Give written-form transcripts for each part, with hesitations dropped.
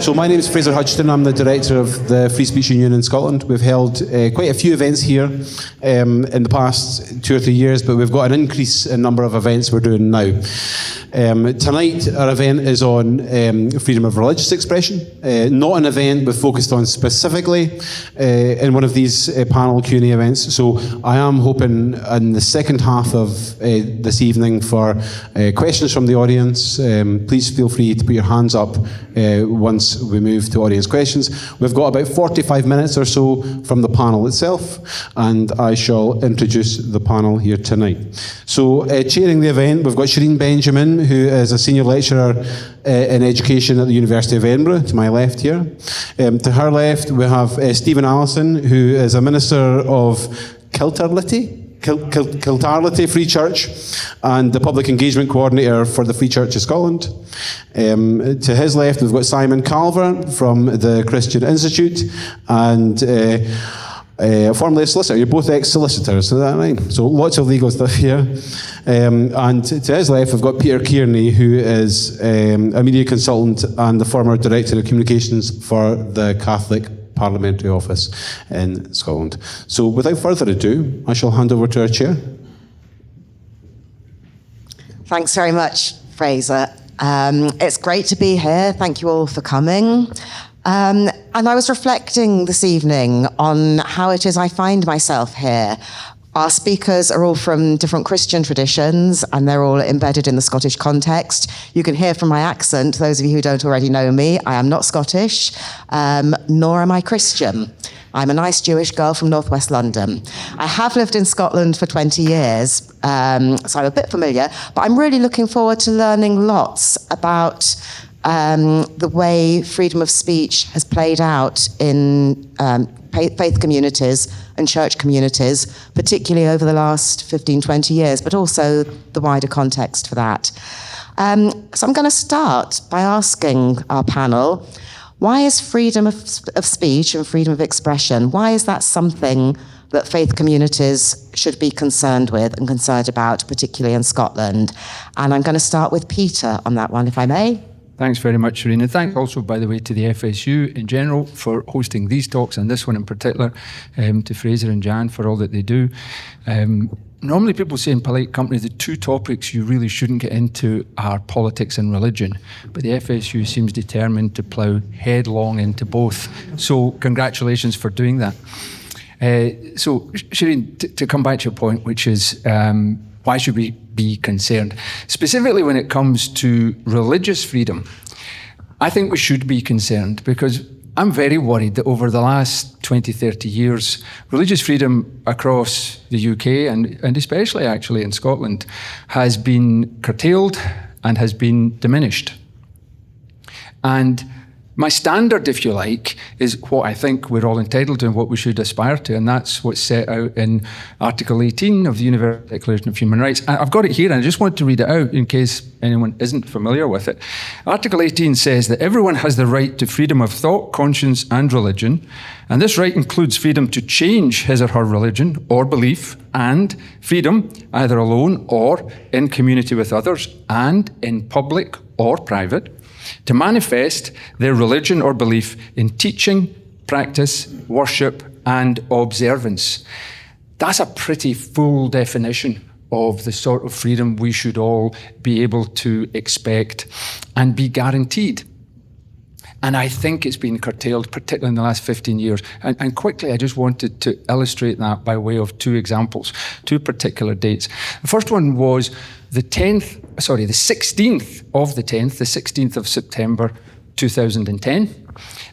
So my name is Fraser Hudgton. I'm the director of the Free Speech Union in Scotland. We've held quite a few events here in the past 2 or 3 years, but we've got an increase in number of events we're doing now. Tonight our event is on freedom of religious expression, not an event we've focused on specifically in one of these panel Q&A events. So I am hoping in the second half of this evening for questions from the audience. Please feel free to put your hands up once we move to audience questions. We've got about 45 minutes or so from the panel itself, and I shall introduce the panel here tonight. So chairing the event, we've got Shireen Benjamin, who is a senior lecturer in education at the University of Edinburgh, to my left here. To her left, we have Stephen Allison, who is a minister of Kiltarlity Free Church and the public engagement coordinator for the Free Church of Scotland. To his left, we've got Simon Calver from the Christian Institute and formerly a solicitor. You're both ex-solicitors, is that right? So lots of legal stuff here. And to his left, we've got Peter Kearney, who is a media consultant and the former Director of Communications for the Catholic Parliamentary Office in Scotland. So without further ado, I shall hand over to our chair. Thanks very much, Fraser. It's great to be here. Thank you all for coming. And I was reflecting this evening on how it is I find myself here. Our speakers are all from different Christian traditions, and they're all embedded in the Scottish context. You can hear from my accent, those of you who don't already know me, I am not Scottish, nor am I Christian. I'm a nice Jewish girl from northwest London. I have lived in Scotland for 20 years, so I'm a bit familiar, but I'm really looking forward to learning lots about the way freedom of speech has played out in faith communities and church communities, particularly over the last 15, 20 years, but also the wider context for that. So I'm going to start by asking our panel, why is freedom of speech and freedom of expression, why is that something that faith communities should be concerned with and concerned about, particularly in Scotland? And I'm going to start with Peter on that one, if I may. Thanks very much, Shireen. And thanks also, by the way, to the FSU in general for hosting these talks, and this one in particular, to Fraser and Jan for all that they do. Normally people say in polite company the two topics you really shouldn't get into are politics and religion, but the FSU seems determined to plough headlong into both. So congratulations for doing that. So Shireen, to come back to your point, which is why should we be concerned? Specifically when it comes to religious freedom, I think we should be concerned because I'm very worried that over the last 20, 30 years, religious freedom across the UK and especially actually in Scotland has been curtailed and has been diminished. And my standard, if you like, is what I think we're all entitled to and what we should aspire to, and that's what's set out in Article 18 of the Universal Declaration of Human Rights. I've got it here, and I just want to read it out in case anyone isn't familiar with it. Article 18 says that everyone has the right to freedom of thought, conscience, and religion, and this right includes freedom to change his or her religion or belief, and freedom, either alone or in community with others, and in public or private, to manifest their religion or belief in teaching, practice, worship, and observance. That's a pretty full definition of the sort of freedom we should all be able to expect and be guaranteed. And I think it's been curtailed, particularly in the last 15 years. And quickly, I just wanted to illustrate that by way of two examples, two particular dates. The first one was the 16th of the 10th, the 16th of September 2010.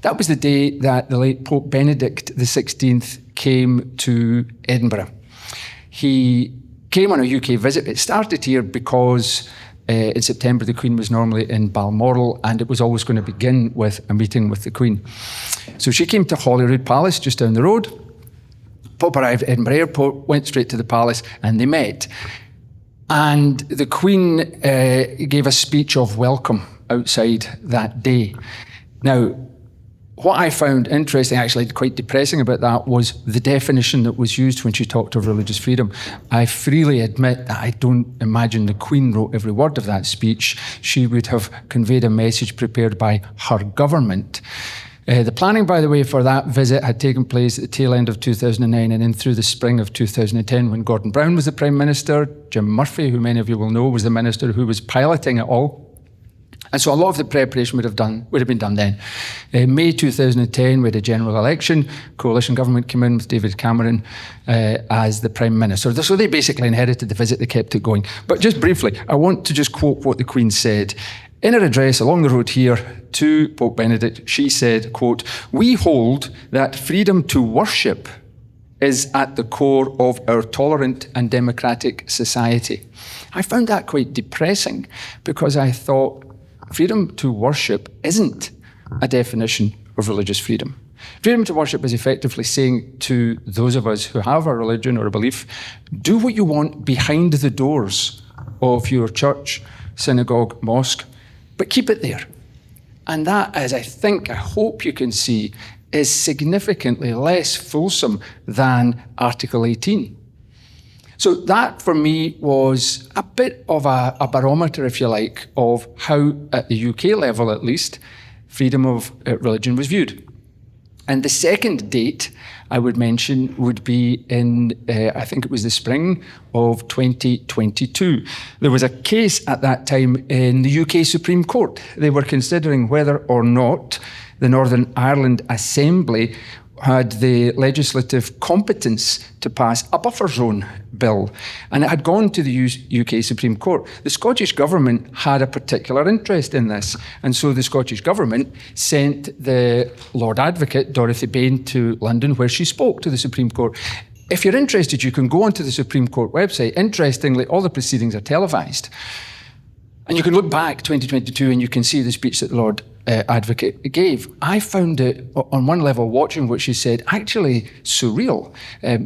That was the day that the late Pope Benedict XVI came to Edinburgh. He came on a UK visit. It started here because in September the Queen was normally in Balmoral, and it was always going to begin with a meeting with the Queen. So she came to Holyrood Palace just down the road. Pope arrived at Edinburgh Airport, went straight to the palace, and they met. And the Queen gave a speech of welcome outside that day. Now, what I found interesting, actually quite depressing about that, was the definition that was used when she talked of religious freedom. I freely admit that I don't imagine the Queen wrote every word of that speech. She would have conveyed a message prepared by her government. The planning, by the way, for that visit had taken place at the tail end of 2009 and then through the spring of 2010 when Gordon Brown was the Prime Minister. Jim Murphy, who many of you will know, was the Minister who was piloting it all. And so a lot of the preparation would have been done then. In May 2010, we had a general election. Coalition government came in with David Cameron as the Prime Minister. So they basically inherited the visit, they kept it going. But just briefly, I want to just quote what the Queen said. In her address along the road here to Pope Benedict, she said, quote, "We hold that freedom to worship is at the core of our tolerant and democratic society." I found that quite depressing because I thought freedom to worship isn't a definition of religious freedom. Freedom to worship is effectively saying to those of us who have a religion or a belief, do what you want behind the doors of your church, synagogue, mosque, but keep it there. And that, as I hope you can see, is significantly less fulsome than Article 18. So that, for me, was a bit of a barometer, if you like, of how, at the UK level at least, freedom of religion was viewed. And the second date I would mention would be in, I think it was the spring of 2022. There was a case at that time in the UK Supreme Court. They were considering whether or not the Northern Ireland Assembly had the legislative competence to pass a buffer zone bill, and it had gone to the UK Supreme Court. The Scottish Government had a particular interest in this, and so the Scottish Government sent the Lord Advocate, Dorothy Bain, to London, where she spoke to the Supreme Court. If you're interested, you can go onto the Supreme Court website. Interestingly, all the proceedings are televised. And you can look back 2022 and you can see the speech that the Lord Advocate gave. I found it, on one level, watching what she said, actually surreal,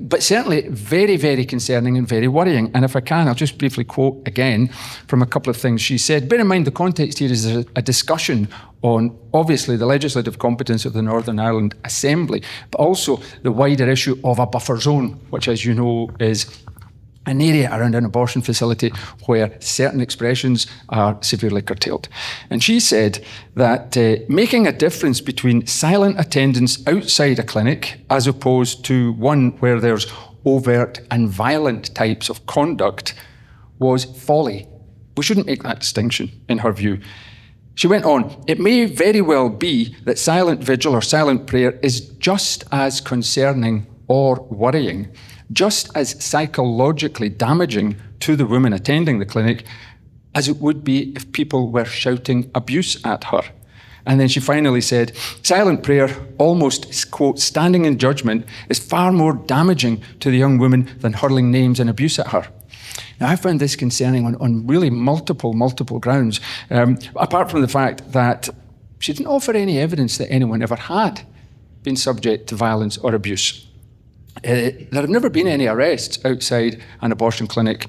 but certainly very, very concerning and very worrying. And if I can, I'll just briefly quote again from a couple of things she said. Bear in mind, the context here is a discussion on, obviously, the legislative competence of the Northern Ireland Assembly, but also the wider issue of a buffer zone, which, as you know, is an area around an abortion facility where certain expressions are severely curtailed. And she said that making a difference between silent attendance outside a clinic as opposed to one where there's overt and violent types of conduct was folly. We shouldn't make that distinction, in her view. She went on, "It may very well be that silent vigil or silent prayer is just as concerning or worrying, just as psychologically damaging to the woman attending the clinic as it would be if people were shouting abuse at her." And then she finally said, "Silent prayer, almost, quote, standing in judgment, is far more damaging to the young woman than hurling names and abuse at her." Now, I found this concerning on really multiple grounds, apart from the fact that she didn't offer any evidence that anyone ever had been subject to violence or abuse. There have never been any arrests outside an abortion clinic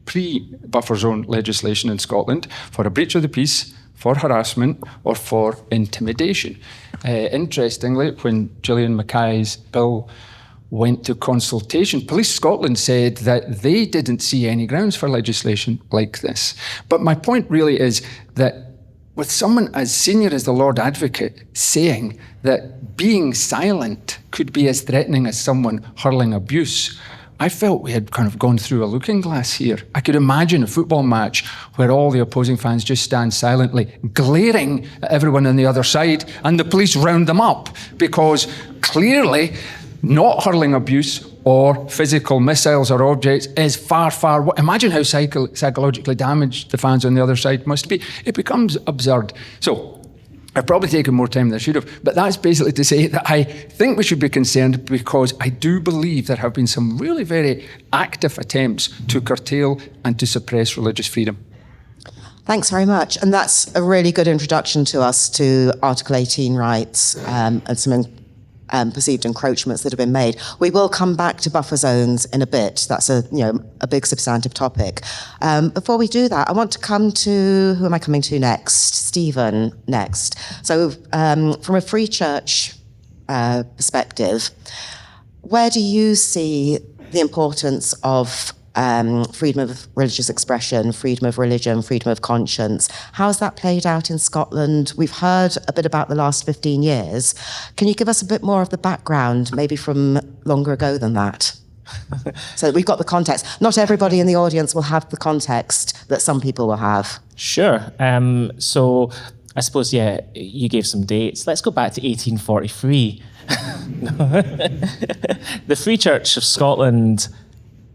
pre-buffer zone legislation in Scotland for a breach of the peace, for harassment, or for intimidation. Interestingly, when Gillian Mackay's bill went to consultation, Police Scotland said that they didn't see any grounds for legislation like this. But my point really is that with someone as senior as the Lord Advocate saying that being silent could be as threatening as someone hurling abuse, I felt we had kind of gone through a looking glass here. I could imagine a football match where all the opposing fans just stand silently, glaring at everyone on the other side, and the police round them up because clearly not hurling abuse or physical missiles or objects is far, imagine how psychologically damaged the fans on the other side must be. It becomes absurd. So, I've probably taken more time than I should have, but that's basically to say that I think we should be concerned because I do believe there have been some really very active attempts to curtail and to suppress religious freedom. Thanks very much. And that's a really good introduction to us to Article 18 rights and some perceived encroachments that have been made. We will come back to buffer zones in a bit. That's a big substantive topic. Before we do that, I want to come to, who am I coming to next? Stephen next. So from a free church perspective, where do you see the importance of freedom of religious expression, freedom of religion, freedom of conscience? How has that played out in Scotland? We've heard a bit about the last 15 years. Can you give us a bit more of the background, maybe from longer ago than that? So that we've got the context. Not everybody in the audience will have the context that some people will have. Sure. So I suppose, you gave some dates. Let's go back to 1843. The Free Church of Scotland,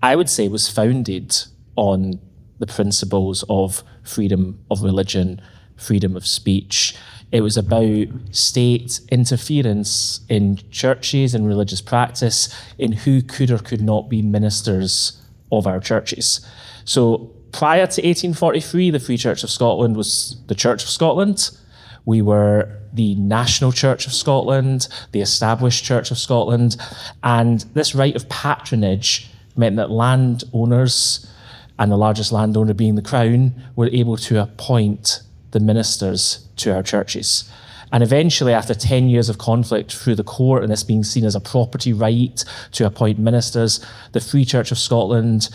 I would say, was founded on the principles of freedom of religion, freedom of speech. It was about state interference in churches and religious practice, in who could or could not be ministers of our churches. So prior to 1843, the Free Church of Scotland was the Church of Scotland. We were the National Church of Scotland, the Established Church of Scotland, and this right of patronage meant that landowners, and the largest landowner being the Crown, were able to appoint the ministers to our churches. And eventually, after 10 years of conflict through the court, and this being seen as a property right to appoint ministers, the Free Church of Scotland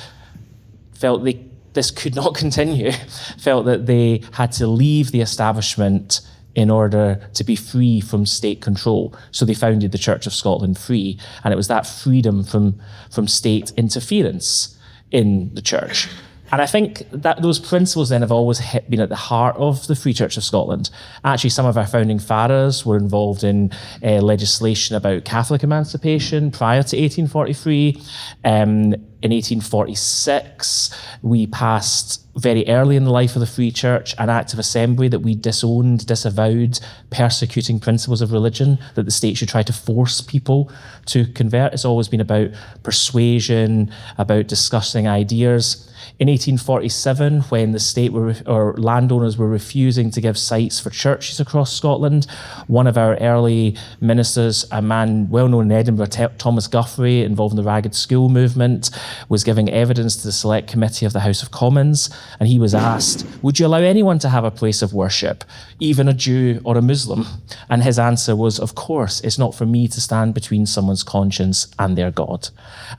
felt this could not continue, felt that they had to leave the establishment in order to be free from state control. So they founded the Church of Scotland Free, and it was that freedom from state interference in the church. And I think that those principles then have always been at the heart of the Free Church of Scotland. Actually, some of our founding fathers were involved in legislation about Catholic emancipation prior to 1843. In 1846, we passed, very early in the life of the Free Church, an Act of Assembly that we disavowed persecuting principles of religion, that the state should try to force people to convert. It's always been about persuasion, about discussing ideas. In 1847, when the state or landowners were refusing to give sites for churches across Scotland, one of our early ministers, a man well known in Edinburgh, Thomas Guthrie, involved in the Ragged School movement, was giving evidence to the Select Committee of the House of Commons, and he was asked, would you allow anyone to have a place of worship, even a Jew or a Muslim? And his answer was, of course, it's not for me to stand between someone's conscience and their God.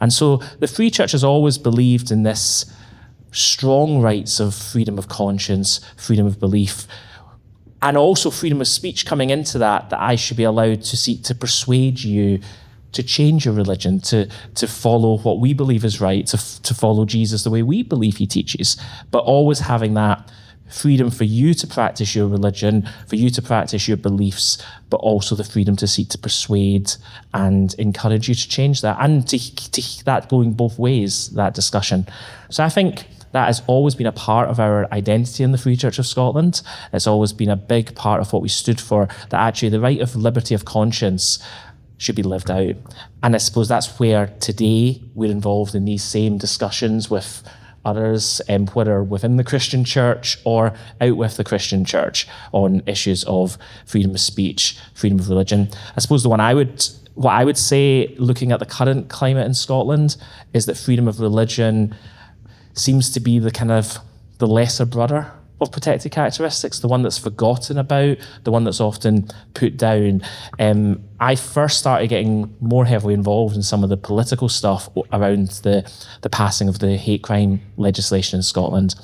And so the Free Church has always believed in this strong rights of freedom of conscience, freedom of belief, and also freedom of speech coming into that I should be allowed to seek to persuade you to change your religion, to follow what we believe is right, to follow Jesus the way we believe he teaches, but always having that freedom for you to practice your religion, for you to practice your beliefs, but also the freedom to seek to persuade and encourage you to change that, and to that going both ways, that discussion. So I think that has always been a part of our identity in the Free Church of Scotland. It's always been a big part of what we stood for, that actually the right of liberty of conscience should be lived out. And I suppose that's where today we're involved in these same discussions with others, whether within the Christian church or out with the Christian church, on issues of freedom of speech, freedom of religion. I suppose what I would say, looking at the current climate in Scotland, is that freedom of religion seems to be the lesser brother of protected characteristics, the one that's forgotten about, the one that's often put down. I first started getting more heavily involved in some of the political stuff around the passing of the hate crime legislation in Scotland.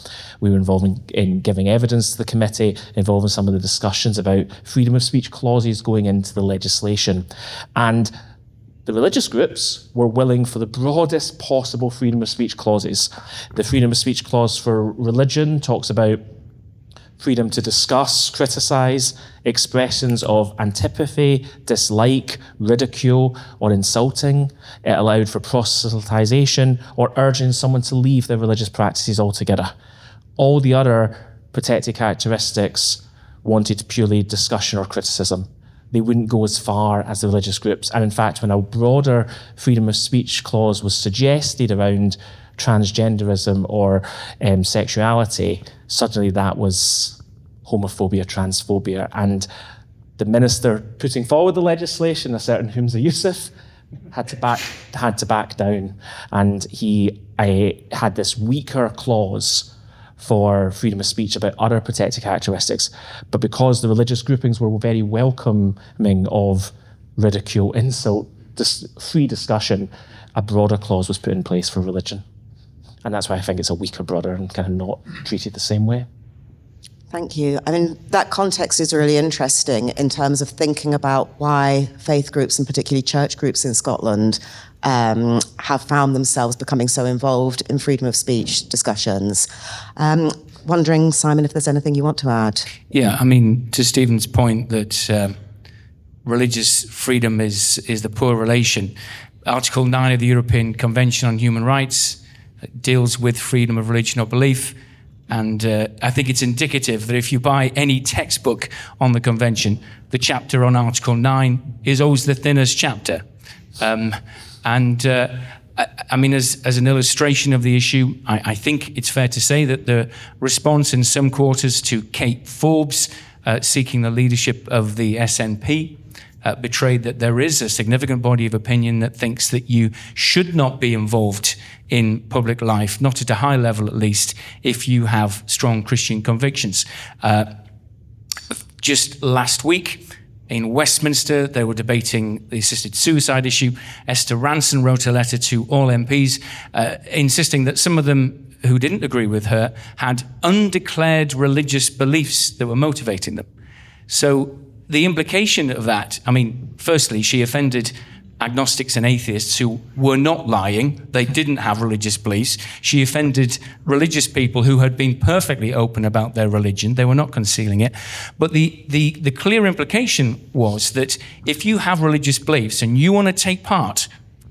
We were involved in giving evidence to the committee, involved in some of the discussions about freedom of speech clauses going into the legislation. And the religious groups were willing for the broadest possible freedom of speech clauses. The freedom of speech clause for religion talks about freedom to discuss, criticise, expressions of antipathy, dislike, ridicule, or insulting. It allowed for proselytization or urging someone to leave their religious practices altogether. All the other protected characteristics wanted purely discussion or criticism. They wouldn't go as far as the religious groups. And in fact, when a broader freedom of speech clause was suggested around transgenderism or sexuality, suddenly that was homophobia, transphobia. And the minister putting forward the legislation, a certain Humza Yusuf, had to back down, and he had this weaker clause for freedom of speech about other protected characteristics. But because the religious groupings were very welcoming of ridicule, insult, free discussion, a broader clause was put in place for religion. And that's why I think it's a weaker brother and kind of not treated the same way. Thank you. I mean, that context is really interesting in terms of thinking about why faith groups, and particularly church groups in Scotland, have found themselves becoming so involved in freedom of speech discussions. Wondering, Simon, if there's anything you want to add? Yeah, I mean, to Stephen's point that religious freedom is the poor relation. Article 9 of the European Convention on Human Rights deals with freedom of religion or belief. And I think it's indicative that if you buy any textbook on the convention, the chapter on Article 9 is always the thinnest chapter. I mean, as an illustration of the issue, I think it's fair to say that the response in some quarters to Kate Forbes seeking the leadership of the SNP betrayed that there is a significant body of opinion that thinks that you should not be involved in public life, not at a high level at least, if you have strong Christian convictions. Just last week in Westminster, they were debating the assisted suicide issue. Esther Ranson wrote a letter to all MPs insisting that some of them who didn't agree with her had undeclared religious beliefs that were motivating them. So the implication of that, I mean, firstly, she offended agnostics and atheists who were not lying. They didn't have religious beliefs. She offended religious people who had been perfectly open about their religion. They were not concealing it. But the clear implication was that if you have religious beliefs and you want to take part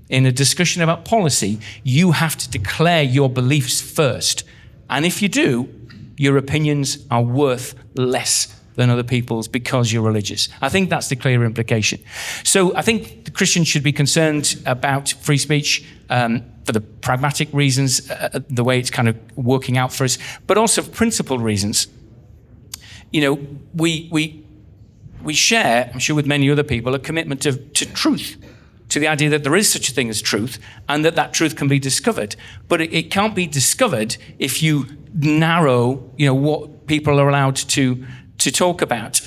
in a discussion about policy, you have to declare your beliefs first. And if you do, your opinions are worth less than other people's because you're religious. I think that's the clear implication. So I think the Christians should be concerned about free speech for the pragmatic reasons, the way it's kind of working out for us, but also for principled reasons. You know, we share, I'm sure with many other people, a commitment to truth, to the idea that there is such a thing as truth and that truth can be discovered. But it can't be discovered if you narrow, you know, what people are allowed to talk about.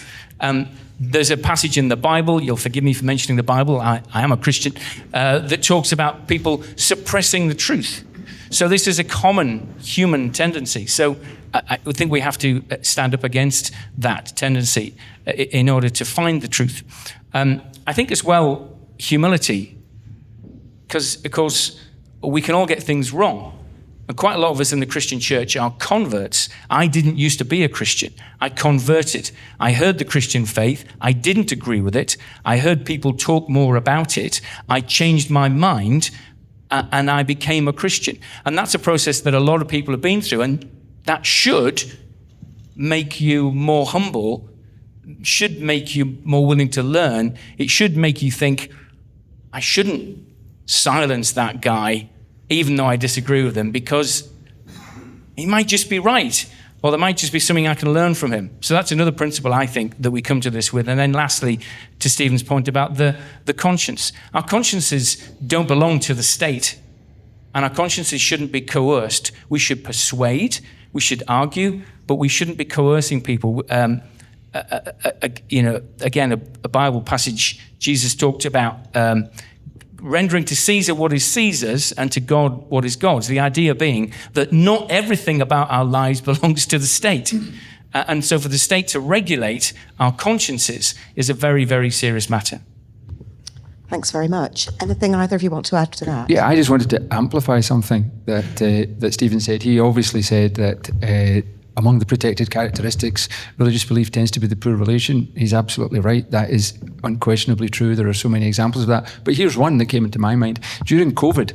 There's a passage in the Bible, you'll forgive me for mentioning the Bible, I am a Christian, that talks about people suppressing the truth. So this is a common human tendency. So I think we have to stand up against that tendency in order to find the truth. I think as well, humility, because of course we can all get things wrong. And quite a lot of us in the Christian church are converts. I didn't used to be a Christian. I converted. I heard the Christian faith. I didn't agree with it. I heard people talk more about it. I changed my mind and I became a Christian. And that's a process that a lot of people have been through. And that should make you more humble, should make you more willing to learn. It should make you think, I shouldn't silence that guy even though I disagree with him, because he might just be right, or there might just be something I can learn from him. So that's another principle, I think, that we come to this with. And then lastly, to Stephen's point about the conscience. Our consciences don't belong to the state, and our consciences shouldn't be coerced. We should persuade, we should argue, but we shouldn't be coercing people. Again, a Bible passage, Jesus talked about rendering to Caesar what is Caesar's and to God what is God's. The idea being that not everything about our lives belongs to the state. And so for the state to regulate our consciences is a very, very serious matter. Thanks very much. Anything either of you want to add to that? Yeah, I just wanted to amplify something that Stephen said. He obviously said that among the protected characteristics, religious belief tends to be the poor relation. He's absolutely right. That is unquestionably true. There are so many examples of that. But here's one that came into my mind. During COVID,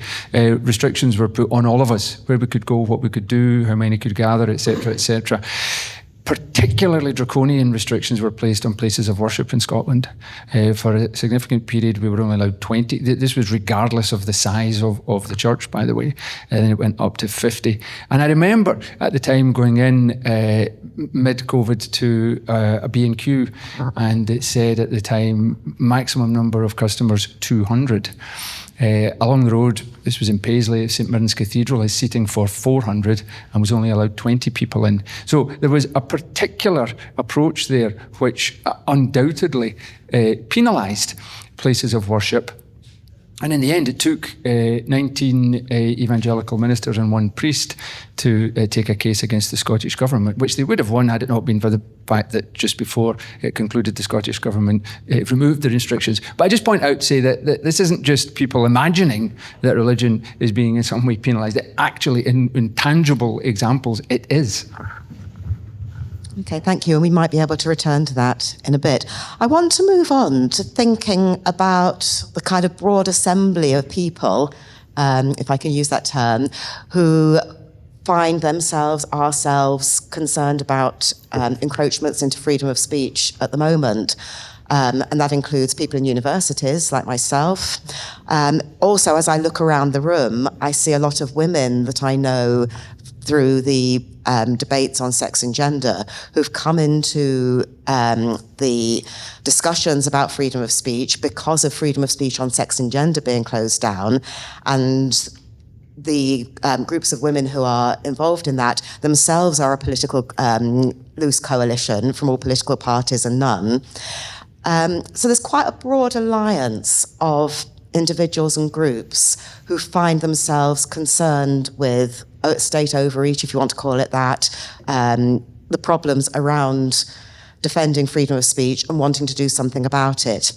restrictions were put on all of us, where we could go, what we could do, how many could gather, etc., etc. particularly draconian restrictions were placed on places of worship in Scotland. For a significant period, we were only allowed 20. This was regardless of the size of the church, by the way, and then it went up to 50. And I remember at the time going in mid-COVID to a B&Q, and it said at the time, maximum number of customers, 200. Along the road, this was in Paisley, St Mirren's Cathedral, is seating for 400 and was only allowed 20 people in. So there was a particular approach there which undoubtedly penalised places of worship. And in the end, it took 19 evangelical ministers and one priest to take a case against the Scottish government, which they would have won had it not been for the fact that just before it concluded, the Scottish government removed the restrictions. But I just point out to say that this isn't just people imagining that religion is being in some way penalised. Actually, in tangible examples, it is. Okay, thank you. And we might be able to return to that in a bit. I want to move on to thinking about the kind of broad assembly of people, if I can use that term, who find ourselves concerned about encroachments into freedom of speech at the moment. And that includes people in universities like myself. Also, as I look around the room, I see a lot of women that I know through the debates on sex and gender who've come into the discussions about freedom of speech because of freedom of speech on sex and gender being closed down. And the groups of women who are involved in that themselves are a political loose coalition from all political parties and none. So there's quite a broad alliance of individuals and groups who find themselves concerned with state overreach, if you want to call it that, the problems around defending freedom of speech and wanting to do something about it.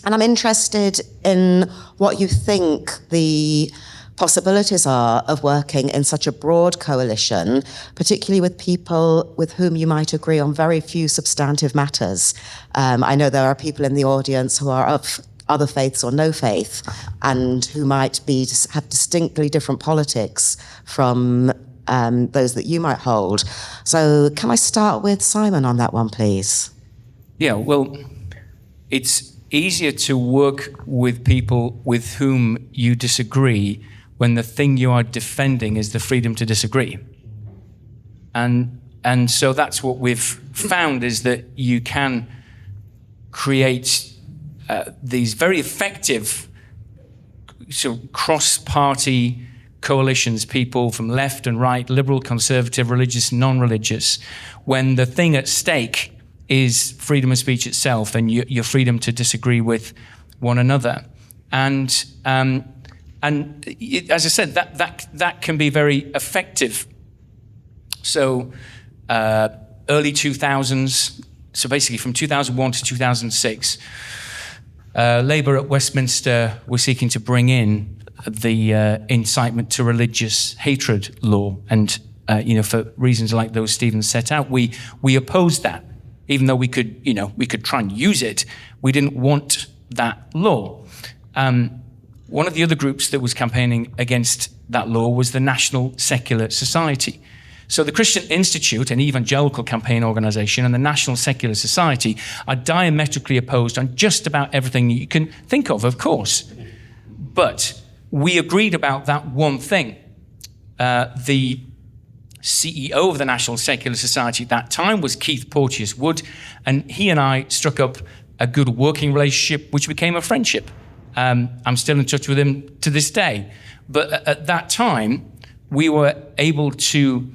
And I'm interested in what you think the possibilities are of working in such a broad coalition, particularly with people with whom you might agree on very few substantive matters. I know there are people in the audience who are of other faiths or no faith, and who might have distinctly different politics from those that you might hold. So can I start with Simon on that one, please? Yeah, well, it's easier to work with people with whom you disagree when the thing you are defending is the freedom to disagree. And so that's what we've found, is that you can create these very effective sort of cross-party coalitions, people from left and right, liberal, conservative, religious, non-religious, when the thing at stake is freedom of speech itself and your freedom to disagree with one another. And as I said, that can be very effective. So early 2000s, so basically from 2001 to 2006, Labour at Westminster were seeking to bring in the incitement to religious hatred law, and for reasons like those Stephen set out, we opposed that, even though we could try and use it. We didn't want that law. One of the other groups that was campaigning against that law was the National Secular Society. So the Christian Institute, an evangelical campaign organisation, and the National Secular Society are diametrically opposed on just about everything you can think of course. But we agreed about that one thing. The CEO of the National Secular Society at that time was Keith Porteous-Wood, and he and I struck up a good working relationship, which became a friendship. I'm still in touch with him to this day. But at that time, we were able to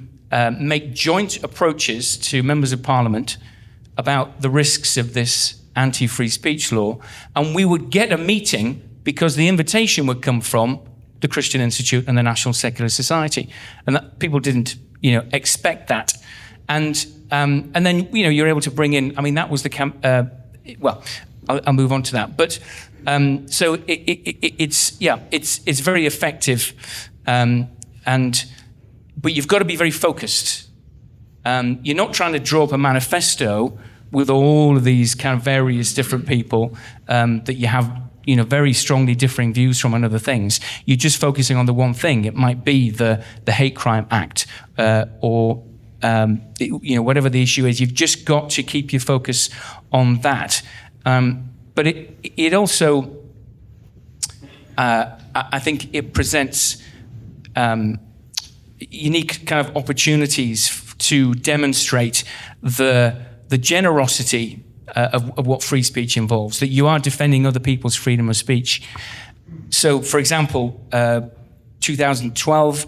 make joint approaches to members of Parliament about the risks of this anti-free speech law, and we would get a meeting because the invitation would come from the Christian Institute and the National Secular Society, and that people didn't, expect that, and then you're able to bring in. I mean, that was the I'll move on to that, but so it's very effective, but you've got to be very focused. You're not trying to draw up a manifesto with all of these kind of various different people that you have, very strongly differing views from on other things. You're just focusing on the one thing. It might be the Hate Crime Act or whatever the issue is, you've just got to keep your focus on that. But it also, I think it presents unique kind of opportunities to demonstrate the generosity of what free speech involves, that you are defending other people's freedom of speech. So, for example, 2012,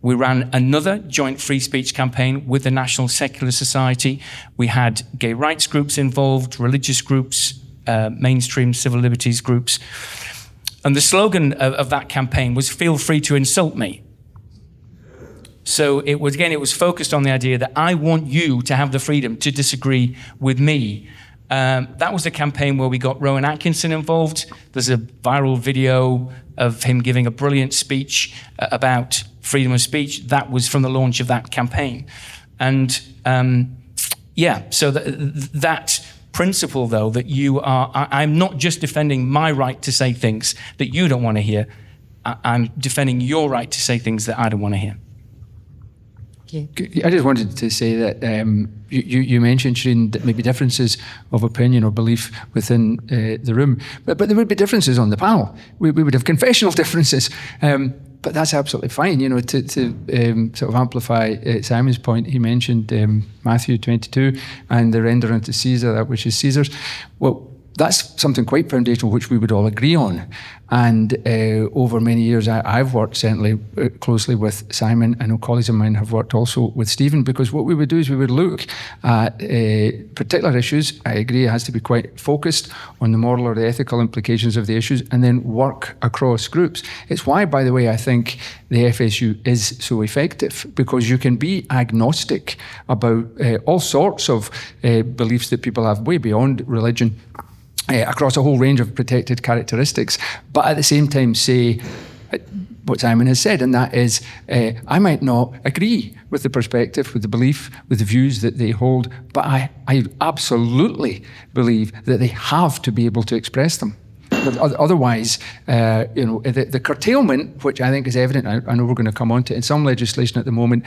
we ran another joint free speech campaign with the National Secular Society. We had gay rights groups involved, religious groups, mainstream civil liberties groups. And the slogan of that campaign was, "Feel free to insult me." So it was focused on the idea that I want you to have the freedom to disagree with me. That was a campaign where we got Rowan Atkinson involved. There's a viral video of him giving a brilliant speech about freedom of speech. That was from the launch of that campaign. And so that principle, though, that I'm not just defending my right to say things that you don't want to hear. I'm defending your right to say things that I don't want to hear. I just wanted to say that you mentioned, Shireen, that maybe differences of opinion or belief within the room, but there would be differences on the panel. We would have confessional differences, but that's absolutely fine. To sort of amplify Simon's point, he mentioned Matthew 22 and the render unto Caesar that which is Caesar's. Well, that's something quite foundational, which we would all agree on. And over many years, I've worked certainly closely with Simon. I know colleagues of mine have worked also with Stephen, because what we would do is we would look at particular issues. I agree it has to be quite focused on the moral or the ethical implications of the issues, and then work across groups. It's why, by the way, I think the FSU is so effective, because you can be agnostic about all sorts of beliefs that people have way beyond religion, across a whole range of protected characteristics, but at the same time say what Simon has said, and that is, I might not agree with the perspective, with the belief, with the views that they hold, but I absolutely believe that they have to be able to express them. Otherwise, the curtailment, which I think is evident, I know we're going to come on to in some legislation at the moment,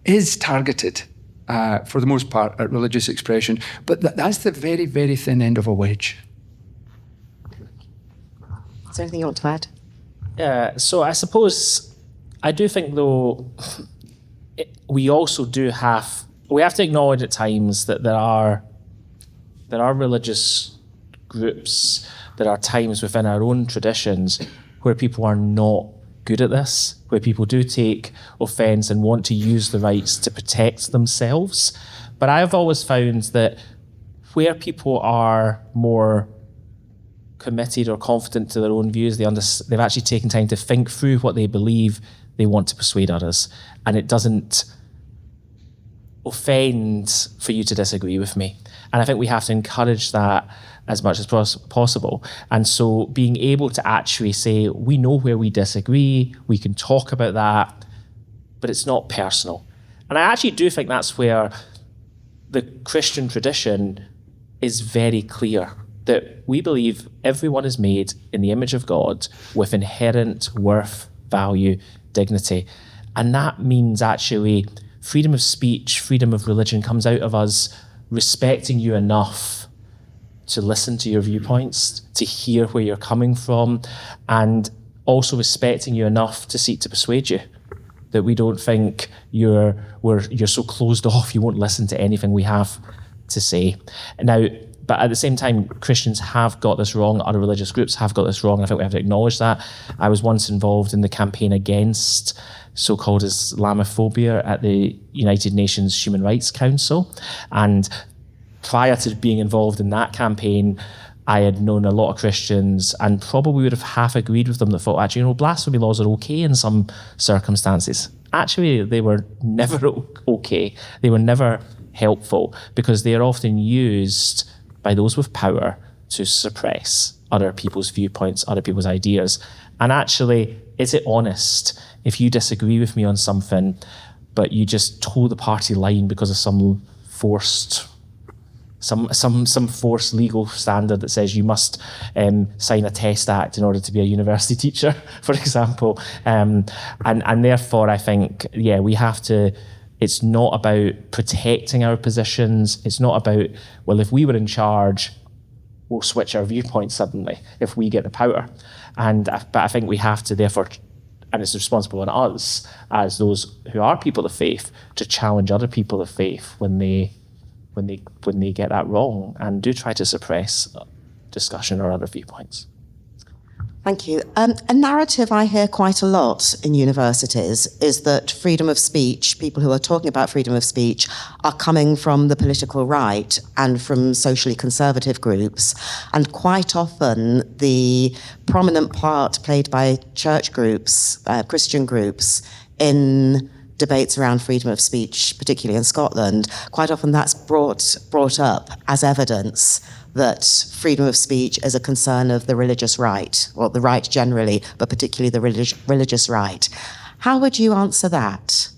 is targeted for the most part at religious expression, but that's the very, very thin end of a wedge. Is there anything you want to add? So I suppose I do think, though, we also have to acknowledge at times that there are religious groups, there are times within our own traditions where people are not good at this, where people do take offence and want to use the rights to protect themselves. But I've always found that where people are more committed or confident to their own views, they've actually taken time to think through what they believe they want to persuade others, and it doesn't offend for you to disagree with me. And I think we have to encourage that as much as possible. And so being able to actually say, we know where we disagree, we can talk about that, but it's not personal. And I actually do think that's where the Christian tradition is very clear, that we believe everyone is made in the image of God with inherent worth, value, dignity. And that means actually freedom of speech, freedom of religion comes out of us respecting you enough to listen to your viewpoints, to hear where you're coming from, and also respecting you enough to seek to persuade you. That we don't think you're so closed off, you won't listen to anything we have to say. Now, but at the same time, Christians have got this wrong, other religious groups have got this wrong, and I think we have to acknowledge that. I was once involved in the campaign against so-called Islamophobia at the United Nations Human Rights Council, and prior to being involved in that campaign, I had known a lot of Christians and probably would have half agreed with them that thought, actually, blasphemy laws are okay in some circumstances. Actually, they were never okay. They were never helpful, because they are often used by those with power to suppress other people's viewpoints, other people's ideas. And actually, is it honest if you disagree with me on something, but you just toe the party line because of some forced legal standard that says you must sign a test act in order to be a university teacher, for example. And therefore, I think, we have to It's not about protecting our positions. It's not about, well, if we were in charge, we'll switch our viewpoint suddenly if we get the power. But I think we have to therefore, and it's responsible on us as those who are people of faith, to challenge other people of faith when they get that wrong and do try to suppress discussion or other viewpoints. Thank you. A narrative I hear quite a lot in universities is that freedom of speech, people who are talking about freedom of speech, are coming from the political right and from socially conservative groups. And quite often, the prominent part played by church groups, Christian groups, in debates around freedom of speech, particularly in Scotland, quite often that's brought up as evidence that freedom of speech is a concern of the religious right, or the right generally, but particularly the religious right. How would you answer that?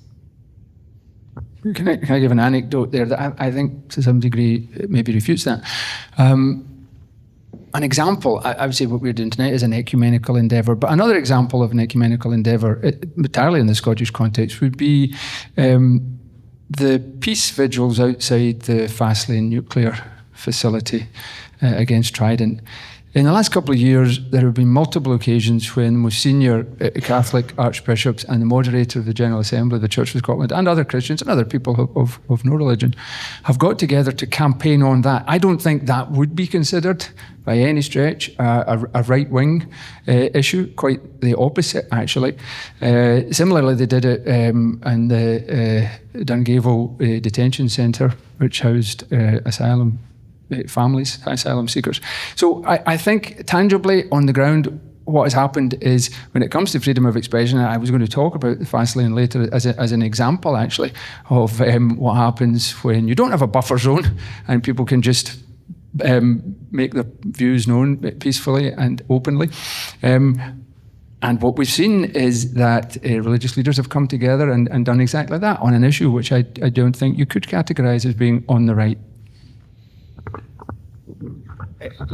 Can I give an anecdote there that I think to some degree it maybe refutes that? An example, I would say what we're doing tonight is an ecumenical endeavour, but another example of an ecumenical endeavour, entirely in the Scottish context, would be the peace vigils outside the Faslane nuclear facility against Trident. In the last couple of years, there have been multiple occasions when the most senior Catholic archbishops and the moderator of the General Assembly of the Church of Scotland and other Christians and other people of no religion have got together to campaign on that. I don't think that would be considered by any stretch a right-wing issue, quite the opposite, actually. Similarly, they did it in the Dungavel Detention Centre, which housed asylum families, asylum seekers. So I think tangibly on the ground, what has happened is when it comes to freedom of expression, I was going to talk about the Faslane later as an example actually of what happens when you don't have a buffer zone and people can just make their views known peacefully and openly. And what we've seen is that religious leaders have come together and done exactly that on an issue which I don't think you could categorise as being on the right.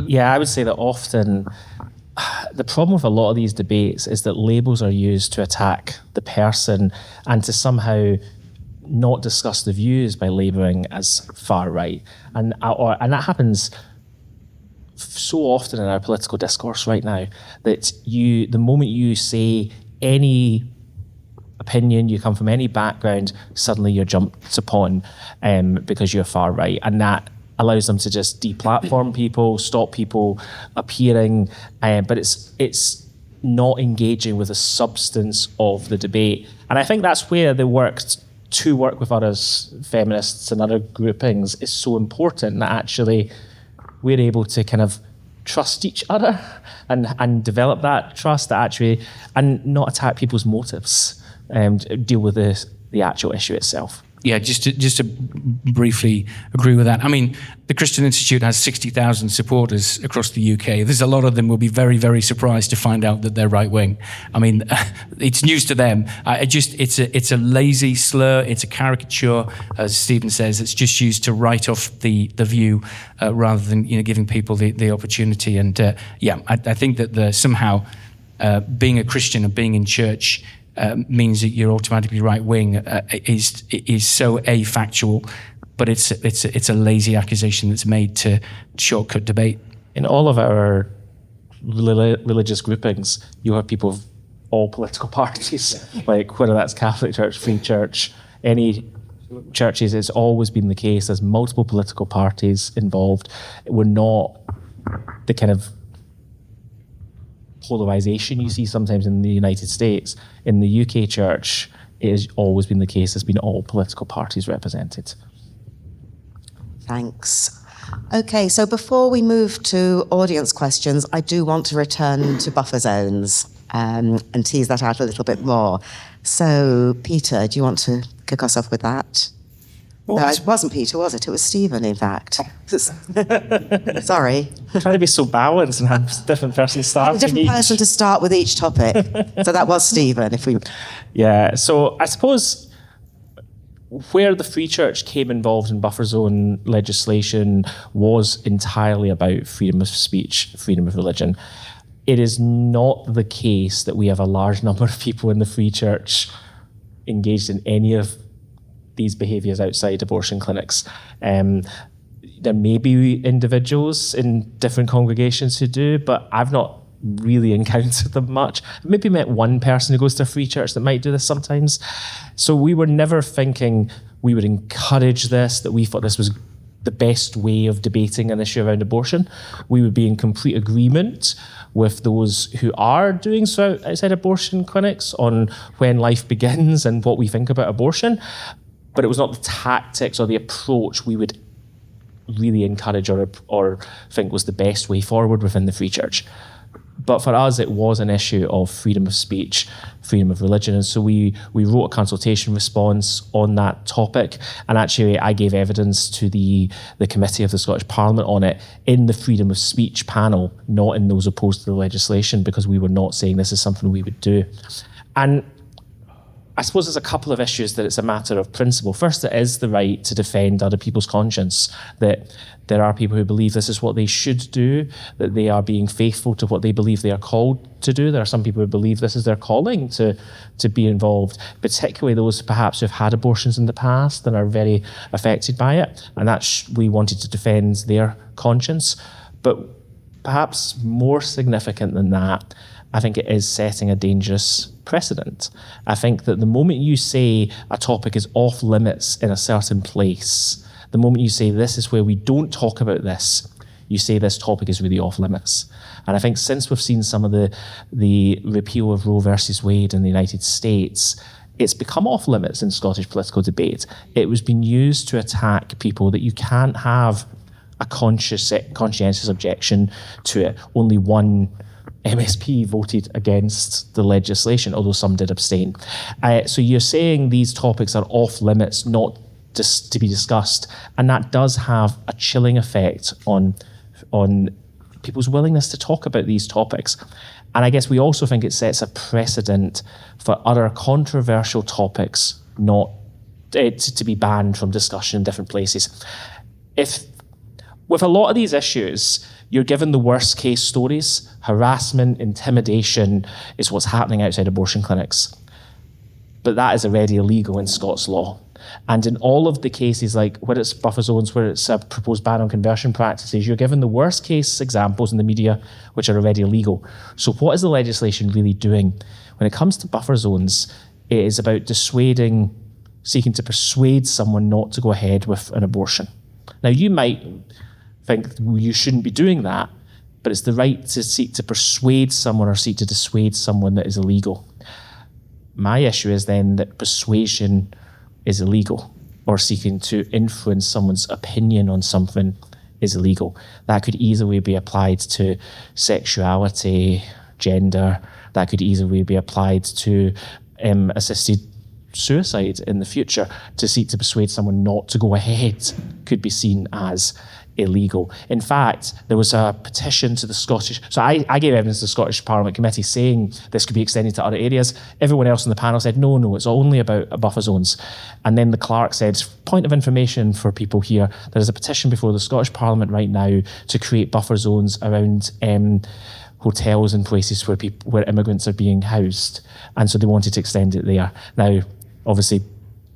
Yeah, I would say that often the problem with a lot of these debates is that labels are used to attack the person and to somehow not discuss the views by labelling as far right. And that happens so often in our political discourse right now that the moment you say any opinion, you come from any background, suddenly you're jumped upon because you're far right. And that allows them to just deplatform people, stop people appearing, but it's not engaging with the substance of the debate. And I think that's where the work with others, feminists and other groupings, is so important, that actually we're able to kind of trust each other and develop that trust, and not attack people's motives, deal with the actual issue itself. Yeah, just to briefly agree with that. I mean, the Christian Institute has 60,000 supporters across the UK. There's a lot of them will be very, very surprised to find out that they're right wing. I mean, it's news to them. It's a lazy slur. It's a caricature, as Stephen says. It's just used to write off the view rather than giving people the opportunity. And I think that somehow being a Christian and being in church means that you're automatically right wing is so factual, but it's a lazy accusation that's made to shortcut debate. In all of our religious groupings, you have people of all political parties, like whether that's Catholic Church, Free Church, any churches. It's always been the case. There's multiple political parties involved. We're not the kind of polarization you see sometimes in the United States. In the UK church, it has always been the case. There's been all political parties represented. Thanks. Okay, so before we move to audience questions, I do want to return to buffer zones and tease that out a little bit more. So, Peter, do you want to kick us off with that? No, it wasn't Peter, was it? It was Stephen, in fact. Sorry. Trying to be so balanced and have different persons starting. A different person to start with each topic. So that was Stephen. Yeah. So I suppose where the Free Church came involved in buffer zone legislation was entirely about freedom of speech, freedom of religion. It is not the case that we have a large number of people in the Free Church engaged in any of these behaviours outside abortion clinics. There may be individuals in different congregations who do, but I've not really encountered them much. I've maybe met one person who goes to a free church that might do this sometimes. So we were never thinking we would encourage this, that we thought this was the best way of debating an issue around abortion. We would be in complete agreement with those who are doing so outside abortion clinics on when life begins and what we think about abortion. But it was not the tactics or the approach we would really encourage or think was the best way forward within the Free Church. But for us, it was an issue of freedom of speech, freedom of religion. And so we wrote a consultation response on that topic. And actually, I gave evidence to the committee of the Scottish Parliament on it in the freedom of speech panel, not in those opposed to the legislation, because we were not saying this is something we would do. And I suppose there's a couple of issues that it's a matter of principle. First, it is the right to defend other people's conscience, that there are people who believe this is what they should do, that they are being faithful to what they believe they are called to do. There are some people who believe this is their calling to be involved, particularly those perhaps who've had abortions in the past and are very affected by it. And we wanted to defend their conscience. But perhaps more significant than that, I think it is setting a dangerous precedent. I think that the moment you say a topic is off limits in a certain place, the moment you say this is where we don't talk about this, you say this topic is really off limits. And I think since we've seen some of the repeal of Roe versus Wade in the United States, it's become off limits in Scottish political debate. It was being used to attack people that you can't have a conscientious objection to it. Only one MSP voted against the legislation, although some did abstain. So you're saying these topics are off limits, not just to be discussed, and that does have a chilling effect on people's willingness to talk about these topics. And I guess we also think it sets a precedent for other controversial topics not to be banned from discussion in different places. With a lot of these issues, you're given the worst case stories. Harassment, intimidation is what's happening outside abortion clinics. But that is already illegal in Scots law. And in all of the cases, like where it's buffer zones, where it's a proposed ban on conversion practices, you're given the worst case examples in the media, which are already illegal. So what is the legislation really doing? When it comes to buffer zones, it is about seeking to persuade someone not to go ahead with an abortion. Now, you might think you shouldn't be doing that, but it's the right to seek to persuade someone or seek to dissuade someone that is illegal. My issue is then that persuasion is illegal, or seeking to influence someone's opinion on something is illegal. That could easily be applied to sexuality, gender. That could easily be applied to assisted suicide in the future. To seek to persuade someone not to go ahead could be seen as illegal. In fact, there was a petition to the Scottish... So I gave evidence to the Scottish Parliament Committee saying this could be extended to other areas. Everyone else on the panel said, no, it's only about buffer zones. And then the clerk said, point of information for people here, there is a petition before the Scottish Parliament right now to create buffer zones around hotels and places where immigrants are being housed. And so they wanted to extend it there. Now, obviously,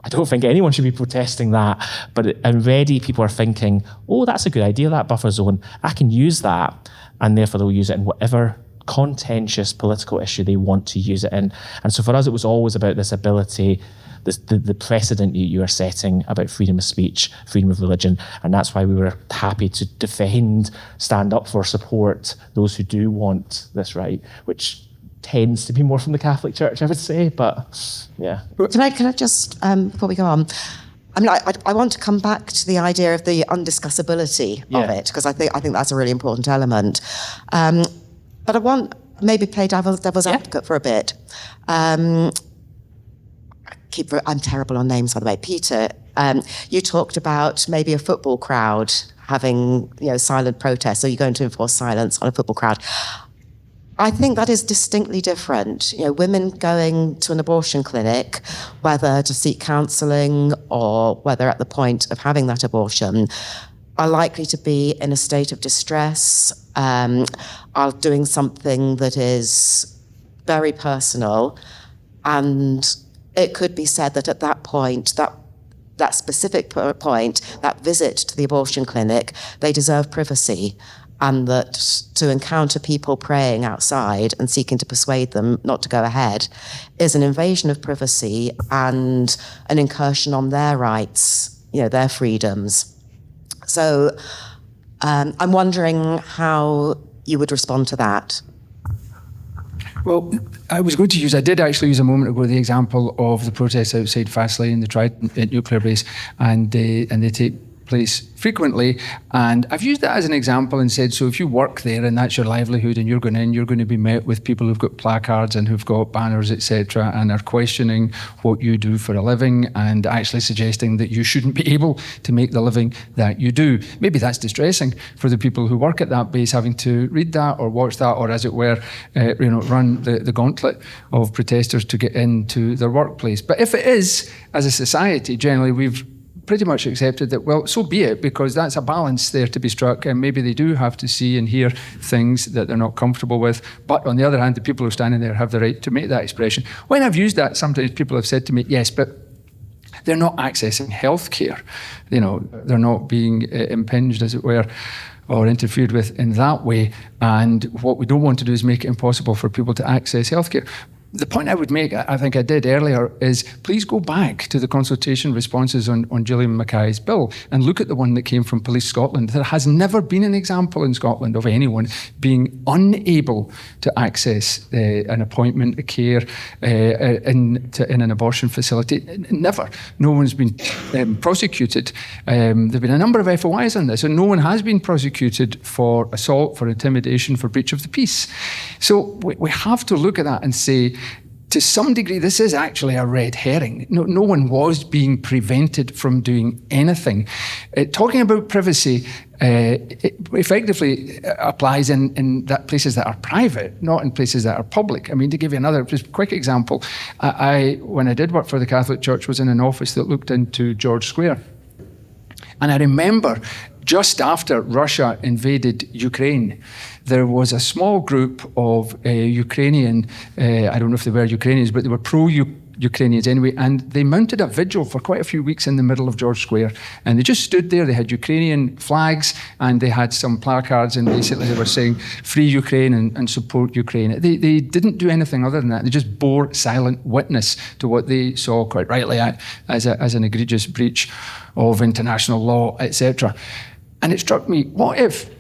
I don't think anyone should be protesting that, but already people are thinking, oh, that's a good idea, that buffer zone. I can use that, and therefore they'll use it in whatever contentious political issue they want to use it in. And so for us, it was always about this ability, the precedent you are setting about freedom of speech, freedom of religion, and that's why we were happy to defend, stand up for, support those who do want this right, which tends to be more from the Catholic Church, I would say, but yeah. Can I just, before we go on, I mean, I want to come back to the idea of the undiscussability of it, because I think that's a really important element. But I want maybe play devil's advocate for a bit. I'm terrible on names, by the way. Peter, you talked about maybe a football crowd having, silent protests, or you're going to enforce silence on a football crowd. I think that is distinctly different. Women going to an abortion clinic, whether to seek counselling or whether at the point of having that abortion, are likely to be in a state of distress, are doing something that is very personal, and it could be said that at that point, that that specific point, that visit to the abortion clinic, they deserve privacy, and that to encounter people praying outside and seeking to persuade them not to go ahead is an invasion of privacy and an incursion on their rights, their freedoms. So I'm wondering how you would respond to that. Well, I did actually use a moment ago the example of the protests outside Fastlane, the Trident nuclear base, and they take place frequently, and I've used that as an example and said, so if you work there and that's your livelihood and you're going in, you're going to be met with people who've got placards and who've got banners, etc., and are questioning what you do for a living and actually suggesting that you shouldn't be able to make the living that you do. Maybe that's distressing for the people who work at that base, having to read that or watch that, or as it were, run the gauntlet of protesters to get into their workplace. But if it is, as a society, generally we've pretty much accepted that, well, so be it, because that's a balance there to be struck, and maybe they do have to see and hear things that they're not comfortable with. But on the other hand, the people who are standing there have the right to make that expression. When I've used that, sometimes people have said to me, yes, but they're not accessing healthcare. They're not being impinged, as it were, or interfered with in that way. And what we don't want to do is make it impossible for people to access healthcare. The point I would make, I think I did earlier, is please go back to the consultation responses on Gillian Mackay's bill and look at the one that came from Police Scotland. There has never been an example in Scotland of anyone being unable to access an appointment, a care in an abortion facility. Never. No one's been prosecuted. There have been a number of FOIs on this, and no one has been prosecuted for assault, for intimidation, for breach of the peace. So we have to look at that and say, to some degree, this is actually a red herring. No one was being prevented from doing anything. Talking about privacy, it effectively applies in places that are private, not in places that are public. I mean, to give you another just quick example, when I did work for the Catholic Church, was in an office that looked into George Square. And I remember just after Russia invaded Ukraine, there was a small group of Ukrainian, I don't know if they were Ukrainians, but they were pro-Ukrainians anyway, and they mounted a vigil for quite a few weeks in the middle of George Square. And they just stood there, they had Ukrainian flags, and they had some placards, and basically they were saying, free Ukraine and support Ukraine. They didn't do anything other than that. They just bore silent witness to what they saw, quite rightly, as an egregious breach of international law, etc. And it struck me, what if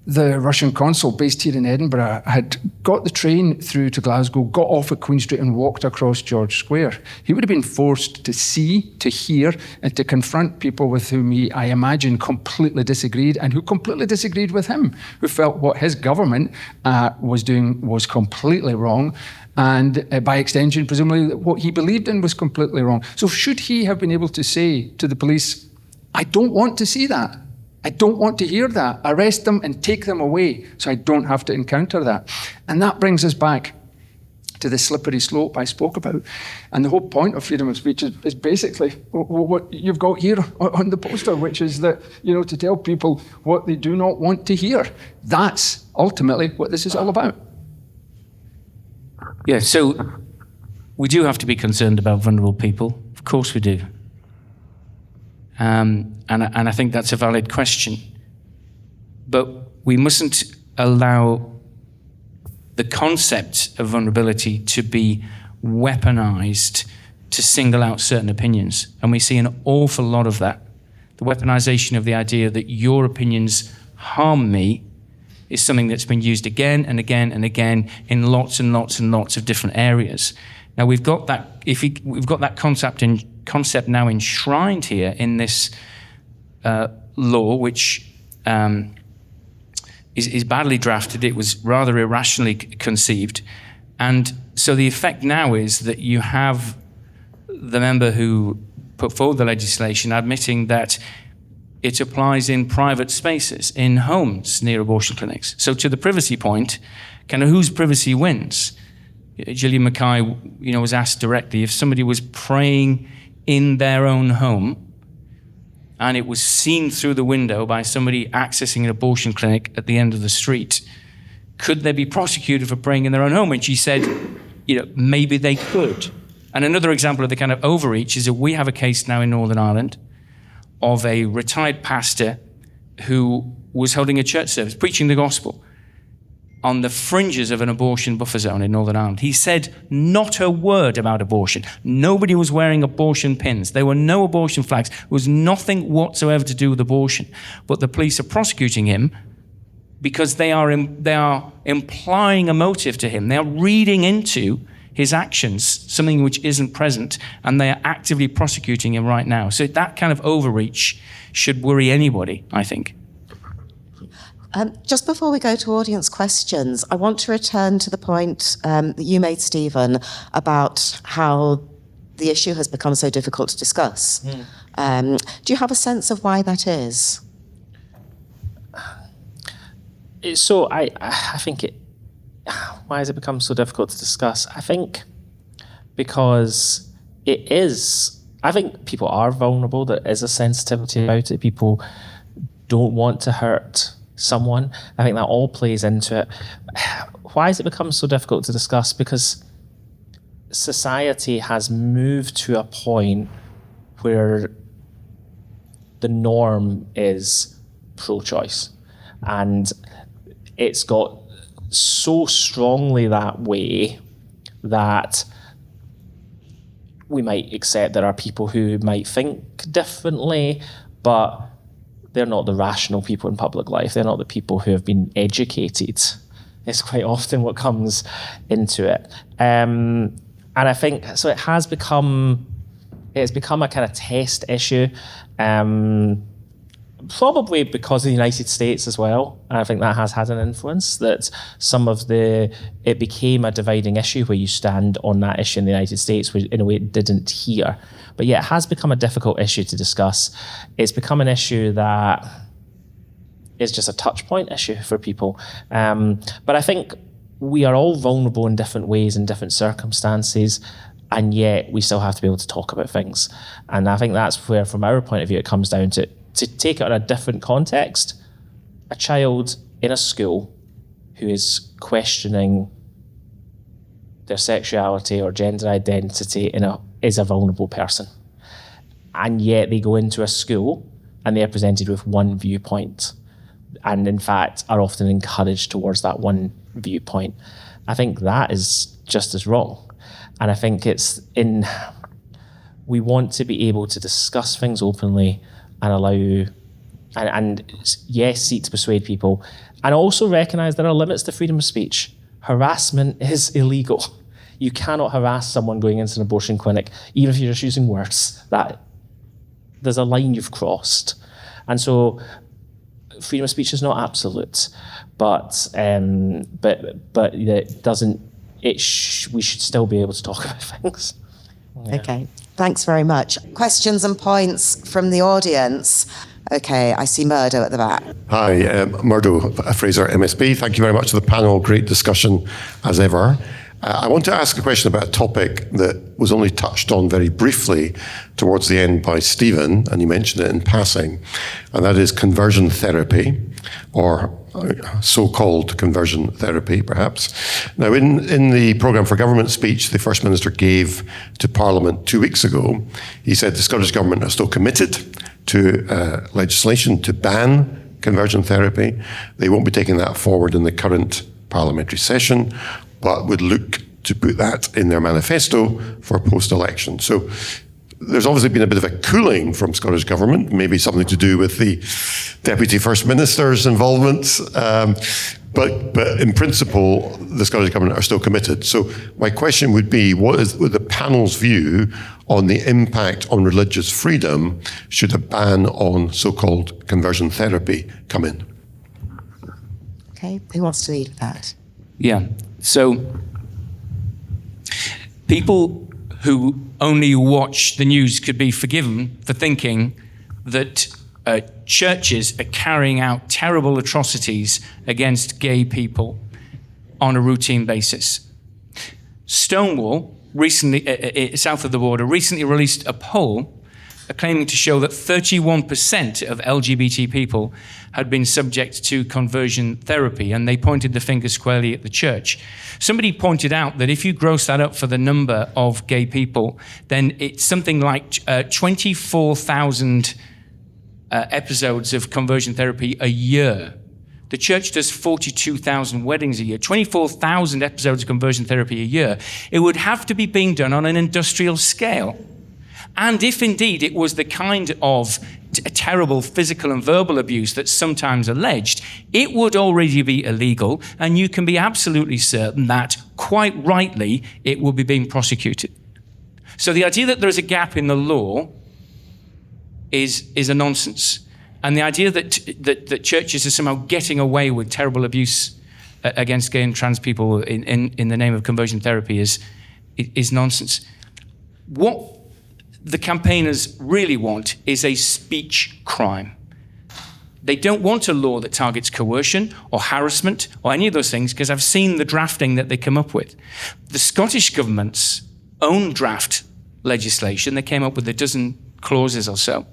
the Russian consul based here in Edinburgh had got the train through to Glasgow, got off at Queen Street and walked across George Square? He would have been forced to see, to hear, and to confront people with whom he, I imagine, completely disagreed, and who completely disagreed with him, who felt what his government was doing was completely wrong, and by extension, presumably, what he believed in was completely wrong. So should he have been able to say to the police, I don't want to see that. I don't want to hear that. Arrest them and take them away so I don't have to encounter that. And that brings us back to the slippery slope I spoke about. And the whole point of freedom of speech is basically what you've got here on the poster, which is that, to tell people what they do not want to hear. That's ultimately what this is all about. Yeah, so we do have to be concerned about vulnerable people. Of course we do. And I think that's a valid question. But we mustn't allow the concept of vulnerability to be weaponized to single out certain opinions. And we see an awful lot of that. The weaponization of the idea that your opinions harm me is something that's been used again and again and again in lots and lots and lots of different areas. Now we've got that. We've got that concept now enshrined here in this law, which is badly drafted. It was rather irrationally conceived, and so the effect now is that you have the member who put forward the legislation admitting that it applies in private spaces, in homes near abortion clinics. So to the privacy point, kind of whose privacy wins? Gillian Mackay, was asked directly if somebody was praying in their own home and it was seen through the window by somebody accessing an abortion clinic at the end of the street, could they be prosecuted for praying in their own home? And she said, maybe they could. And another example of the kind of overreach is that we have a case now in Northern Ireland of a retired pastor who was holding a church service, preaching the gospel, on the fringes of an abortion buffer zone in Northern Ireland. He said not a word about abortion. Nobody was wearing abortion pins. There were no abortion flags. There was nothing whatsoever to do with abortion. But the police are prosecuting him because they are implying a motive to him. They are reading into his actions something which isn't present, and they are actively prosecuting him right now. So that kind of overreach should worry anybody, I think. Just before we go to audience questions, I want to return to the point that you made, Stephen, about how the issue has become so difficult to discuss. Do you have a sense of why that is? So I think why has it become so difficult to discuss? I think because it is, I think people are vulnerable. There is a sensitivity about it. People don't want to hurt someone. I think that all plays into it. Why has it become so difficult to discuss? Because society has moved to a point where the norm is pro-choice. And it's got so strongly that way that we might accept there are people who might think differently, but they're not the rational people in public life. They're not the people who have been educated. It's quite often what comes into it. And I think, so it's become a kind of test issue, probably because of the United States as well. And I think that has had an influence, that it became a dividing issue where you stand on that issue in the United States, which in a way it didn't here. But yeah, it has become a difficult issue to discuss. It's become an issue that is just a touch point issue for people. But I think we are all vulnerable in different ways, in different circumstances, and yet we still have to be able to talk about things. And I think that's where, from our point of view, it comes down to take it in a different context. A child in a school who is questioning their sexuality or gender identity is a vulnerable person. And yet they go into a school and they are presented with one viewpoint, and in fact are often encouraged towards that one viewpoint. I think that is just as wrong. And I think we want to be able to discuss things openly and allow, and yes, seek to persuade people, and also recognise there are limits to freedom of speech. Harassment is illegal. You cannot harass someone going into an abortion clinic, even if you're just using words. That there's a line you've crossed. And so freedom of speech is not absolute, but it doesn't. We should still be able to talk about things. Yeah. Okay, thanks very much. Questions and points from the audience. Okay, I see Murdo at the back. Hi, Murdo Fraser, MSP. Thank you very much to the panel. Great discussion as ever. I want to ask a question about a topic that was only touched on very briefly towards the end by Stephen, and you mentioned it in passing, and that is conversion therapy, or so-called conversion therapy, perhaps. Now, in the Programme for Government speech the First Minister gave to Parliament 2 weeks ago, he said the Scottish Government are still committed to legislation to ban conversion therapy. They won't be taking that forward in the current parliamentary session, but would look to put that in their manifesto for post-election. So there's obviously been a bit of a cooling from Scottish Government, maybe something to do with the Deputy First Minister's involvement, but in principle, the Scottish Government are still committed. So my question would be, what is the panel's view on the impact on religious freedom should a ban on so-called conversion therapy come in? Okay, who wants to lead with that? Yeah. So people who only watch the news could be forgiven for thinking that churches are carrying out terrible atrocities against gay people on a routine basis. Stonewall, recently, south of the border, recently released a poll claiming to show that 31% of LGBT people had been subject to conversion therapy, and they pointed the finger squarely at the church. Somebody pointed out that if you gross that up for the number of gay people, then it's something like 24,000 episodes of conversion therapy a year. The church does 42,000 weddings a year, 24,000 episodes of conversion therapy a year. It would have to be being done on an industrial scale. And if indeed it was the kind of terrible physical and verbal abuse that's sometimes alleged, it would already be illegal, and you can be absolutely certain that, quite rightly, it will be being prosecuted. So the idea that there is a gap in the law is a nonsense. And the idea that churches are somehow getting away with terrible abuse against gay and trans people in the name of conversion therapy is nonsense. What the campaigners really want is a speech crime. They don't want a law that targets coercion or harassment or any of those things, because I've seen the drafting that they come up with. The Scottish government's own draft legislation, they came up with a dozen clauses or so.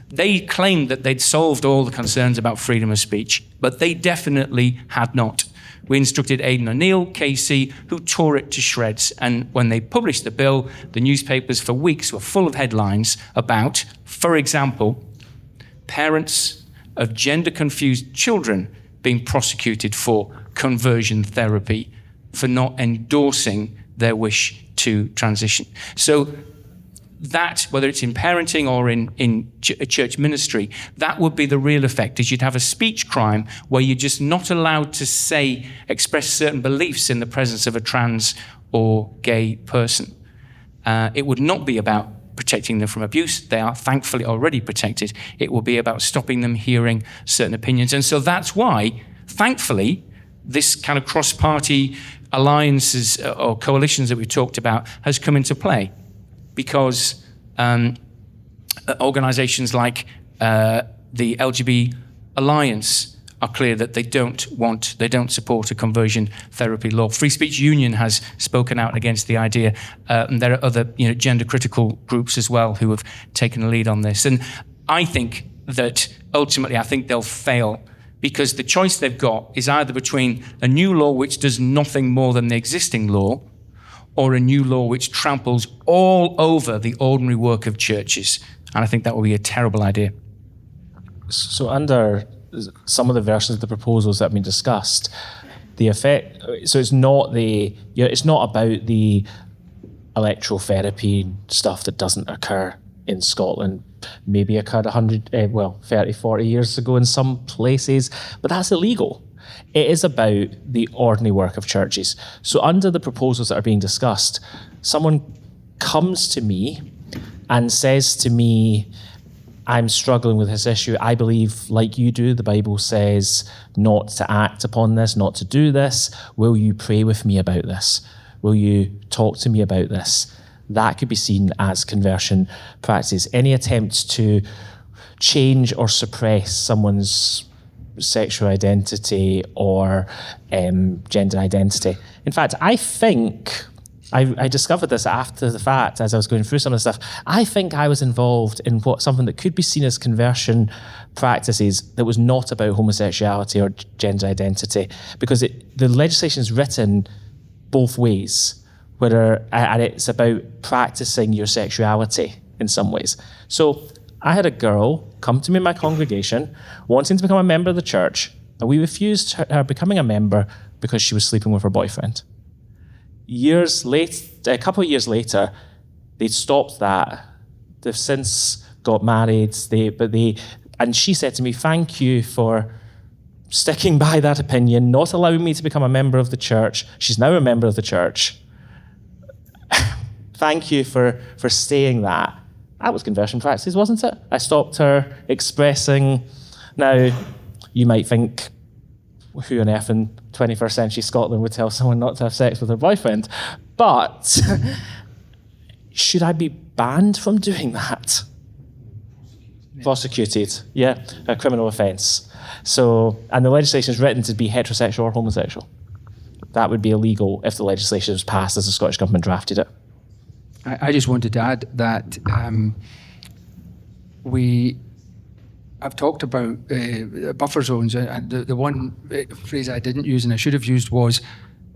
They claimed that they'd solved all the concerns about freedom of speech, but they definitely had not. We instructed Aidan O'Neill, KC, who tore it to shreds. And when they published the bill, the newspapers for weeks were full of headlines about, for example, parents of gender-confused children being prosecuted for conversion therapy for not endorsing their wish to transition. So that, whether it's in parenting or in church ministry, that would be the real effect, is you'd have a speech crime where you're just not allowed to express certain beliefs in the presence of a trans or gay person. It would not be about protecting them from abuse. They are thankfully already protected. It will be about stopping them hearing certain opinions. And so that's why, thankfully, this kind of cross-party alliances or coalitions that we talked about has come into play. Because organizations like the LGBT Alliance are clear that they don't support a conversion therapy law. Free Speech Union has spoken out against the idea, and there are other gender critical groups as well who have taken a lead on this. And I think that ultimately, I think they'll fail, because the choice they've got is either between a new law which does nothing more than the existing law, or a new law which tramples all over the ordinary work of churches. And I think that will be a terrible idea. So under some of the versions of the proposals that have been discussed, the effect, so it's not about the electrotherapy stuff that doesn't occur in Scotland, maybe occurred 30, 40 years ago in some places, but that's illegal. It is about the ordinary work of churches. So under the proposals that are being discussed, someone comes to me and says to me, I'm struggling with this issue. I believe, like you do, the Bible says not to act upon this, not to do this. Will you pray with me about this? Will you talk to me about this? That could be seen as conversion practice. Any attempt to change or suppress someone's sexual identity or gender identity. In fact, I think, I discovered this after the fact as I was going through some of the stuff, I think I was involved in something that could be seen as conversion practices that was not about homosexuality or gender identity, because the legislation is written both ways, and it's about practicing your sexuality in some ways. So I had a girl come to me in my congregation wanting to become a member of the church, and we refused her becoming a member because she was sleeping with her boyfriend. A couple of years later, they'd stopped that. They've since got married, and she said to me, thank you for sticking by that opinion, not allowing me to become a member of the church. She's now a member of the church. Thank you for saying that. That was conversion practices, wasn't it? I stopped her expressing. Now, you might think, who on earth in 21st century Scotland would tell someone not to have sex with their boyfriend? But should I be banned from doing that? Prosecuted, yeah, a criminal offence. So, and the legislation is written to be heterosexual or homosexual. That would be illegal if the legislation was passed as the Scottish Government drafted it. I just wanted to add that I've talked about buffer zones, and the one phrase I didn't use and I should have used was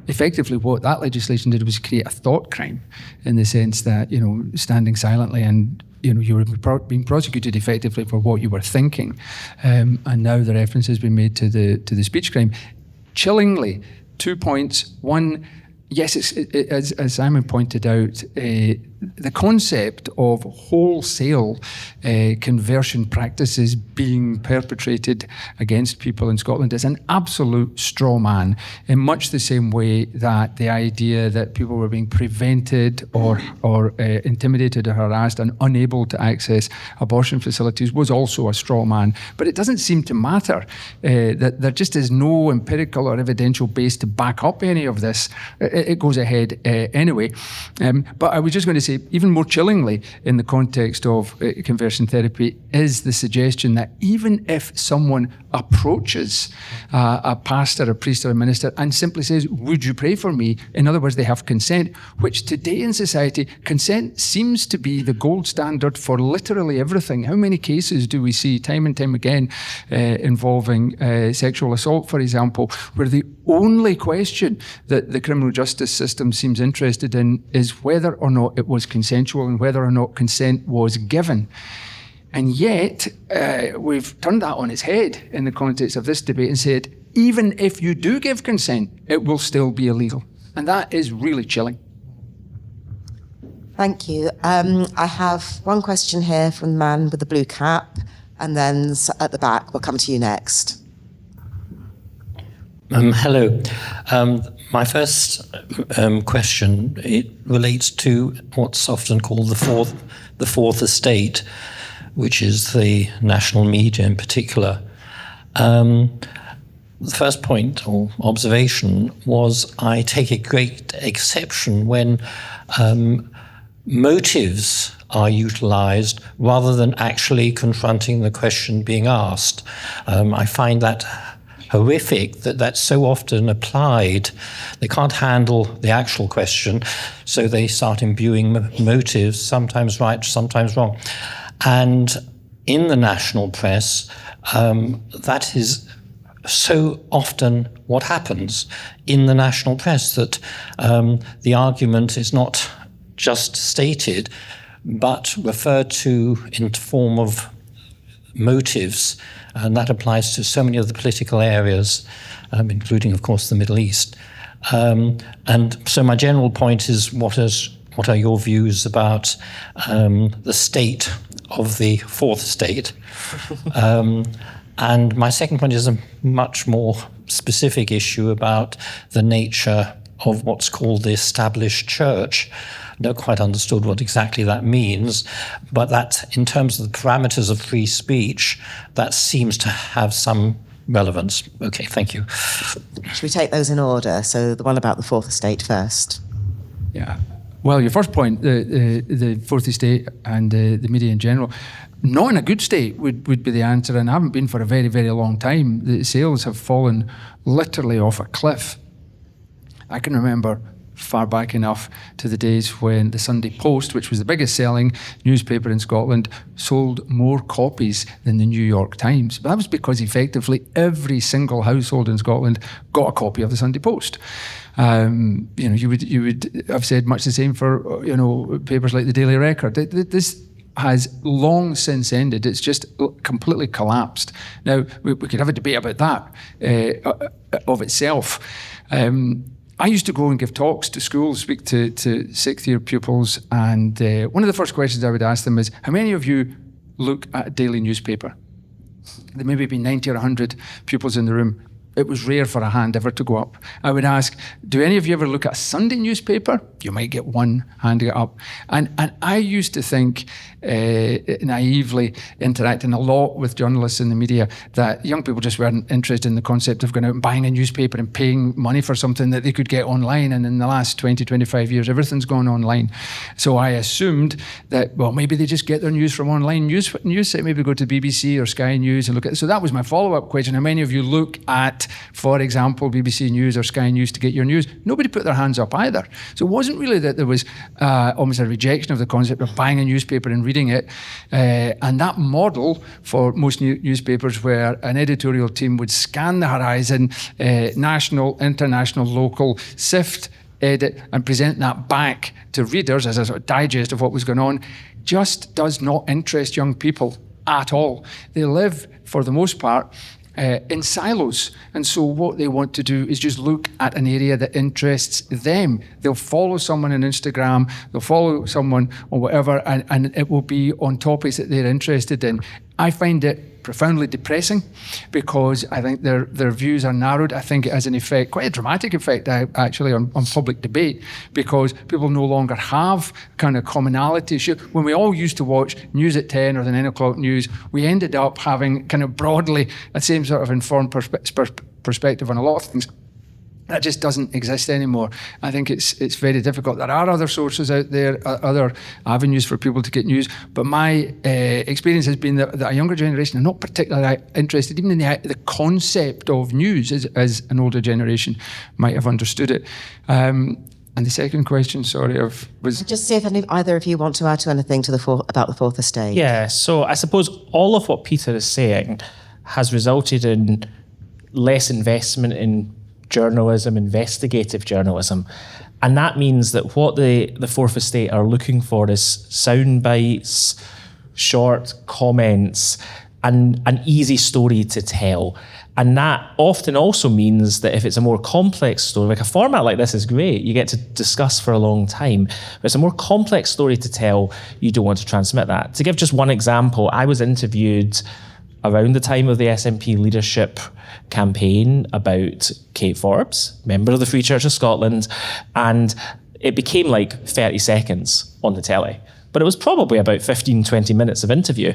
effectively what that legislation did was create a thought crime, in the sense that, standing silently and you were being prosecuted effectively for what you were thinking, and now the reference has been made to the speech crime. Chillingly, 2 points. One, yes, as Simon pointed out, the concept of wholesale conversion practices being perpetrated against people in Scotland is an absolute straw man, in much the same way that the idea that people were being prevented or intimidated or harassed and unable to access abortion facilities was also a straw man. But it doesn't seem to matter that there just is no empirical or evidential base to back up any of this. It goes ahead anyway. But I was just going to say, even more chillingly in the context of conversion therapy, is the suggestion that even if someone approaches a pastor, a priest or a minister and simply says, would you pray for me? In other words, they have consent, which today in society, consent seems to be the gold standard for literally everything. How many cases do we see time and time again involving sexual assault, for example, where the only question that the criminal justice system seems interested in is whether or not it was consensual and whether or not consent was given. And yet, we've turned that on its head in the context of this debate and said, even if you do give consent, it will still be illegal. And that is really chilling. Thank you. I have one question here from the man with the blue cap, and then at the back, we'll come to you next. Hello. My first question, it relates to what's often called the fourth estate, which is the national media in particular. The first point or observation was I take a great exception when motives are utilized rather than actually confronting the question being asked. I find that horrific that that's so often applied. They can't handle the actual question, so they start imbuing motives, sometimes right, sometimes wrong. And in the national press, that is so often what happens in the national press, that the argument is not just stated, but referred to in the form of motives, and that applies to so many of the political areas, including, of course, the Middle East. And so my general point is, what are your views about the state of the fourth estate? And my second point is a much more specific issue about the nature of what's called the established church. Not quite understood what exactly that means, but that in terms of the parameters of free speech, that seems to have some relevance. Okay, thank you. Should we take those in order? So the one about the fourth estate first. Yeah. Well, your first point, the fourth estate and the media in general, not in a good state would be the answer, and haven't been for a very, very long time. The sales have fallen literally off a cliff. I can remember far back enough to the days when the Sunday Post, which was the biggest selling newspaper in Scotland, sold more copies than the New York Times. But that was because effectively every single household in Scotland got a copy of the Sunday Post. You would have said much the same for papers like the Daily Record. This has long since ended. It's just completely collapsed. Now, we could have a debate about that of itself. I used to go and give talks to schools, speak to sixth-year pupils, and one of the first questions I would ask them is, how many of you look at a daily newspaper? There may be 90 or 100 pupils in the room. It was rare for a hand ever to go up. I would ask, do any of you ever look at a Sunday newspaper? You might get one hand go up. And I used to think, naively, interacting a lot with journalists in the media, that young people just weren't interested in the concept of going out and buying a newspaper and paying money for something that they could get online. And in the last 20, 25 years, everything's gone online. So I assumed that, well, maybe they just get their news from online news site, maybe go to BBC or Sky News and look at it. So that was my follow-up question. How many of you look at at, for example, BBC News or Sky News to get your news, nobody put their hands up either. So it wasn't really that there was almost a rejection of the concept of buying a newspaper and reading it. And that model for most newspapers, where an editorial team would scan the horizon, national, international, local, sift, edit, and present that back to readers as a sort of digest of what was going on, just does not interest young people at all. They live, for the most part, in silos. And so what they want to do is just look at an area that interests them. They'll follow someone on Instagram, they'll follow someone or whatever, and it will be on topics that they're interested in. I find it profoundly depressing because I think their views are narrowed. I think it has an effect, quite a dramatic effect actually, on public debate, because people no longer have kind of commonality. When we all used to watch news at 10 or the 9 o'clock news, we ended up having kind of broadly the same sort of informed perspective on a lot of things. That just doesn't exist anymore. I think it's very difficult. There are other sources out there, other avenues for people to get news, but my experience has been that a younger generation are not particularly interested even in the concept of news as an older generation might have understood it. And the second question, was... Just see if either of you want to add to anything about the fourth estate. Yeah, so I suppose all of what Peter is saying has resulted in less investment in journalism, investigative journalism. And that means that what the Fourth Estate are looking for is sound bites, short comments, and an easy story to tell. And that often also means that if it's a more complex story, like a format like this is great, you get to discuss for a long time, but it's a more complex story to tell, you don't want to transmit that. To give just one example, I was interviewed around the time of the SNP leadership campaign about Kate Forbes, member of the Free Church of Scotland, and it became like 30 seconds on the telly. But it was probably about 15, 20 minutes of interview.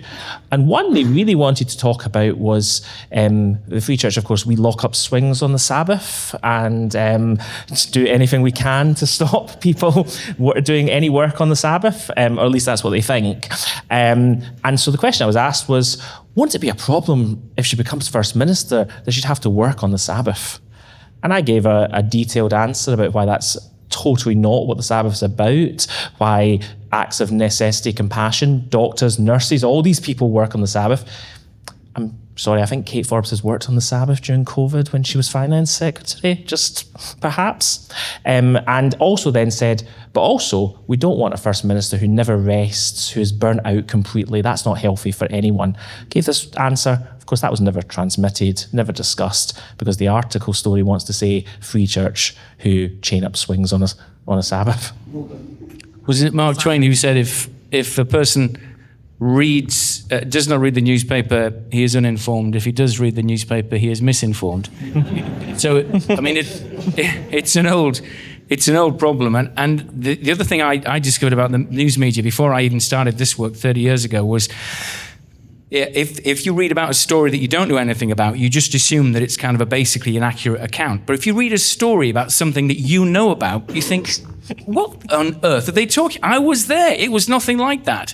And one they really wanted to talk about was the Free Church, of course, we lock up swings on the Sabbath and do anything we can to stop people doing any work on the Sabbath, or at least that's what they think. And so the question I was asked was, won't it be a problem if she becomes First Minister that she'd have to work on the Sabbath? And I gave a detailed answer about why that's totally not what the Sabbath's about, why acts of necessity, compassion, doctors, nurses, all these people work on the Sabbath. I'm sorry, I think Kate Forbes has worked on the Sabbath during COVID when she was Finance Secretary, just perhaps. And also then said, but also, we don't want a First Minister who never rests, who is burnt out completely. That's not healthy for anyone. Gave this answer. Of course, that was never transmitted, never discussed, because the article story wants to say Free Church who chain up swings on a Sabbath. Was it Mark Twain who said if a person does not read the newspaper, he is uninformed. If he does read the newspaper, he is misinformed. So, I mean, it's an old problem. And the other thing I discovered about the news media before I even started this work 30 years ago was, if you read about a story that you don't know anything about, you just assume that it's kind of basically an accurate account. But if you read a story about something that you know about, you think, what on earth are they talking? I was there. It was nothing like that.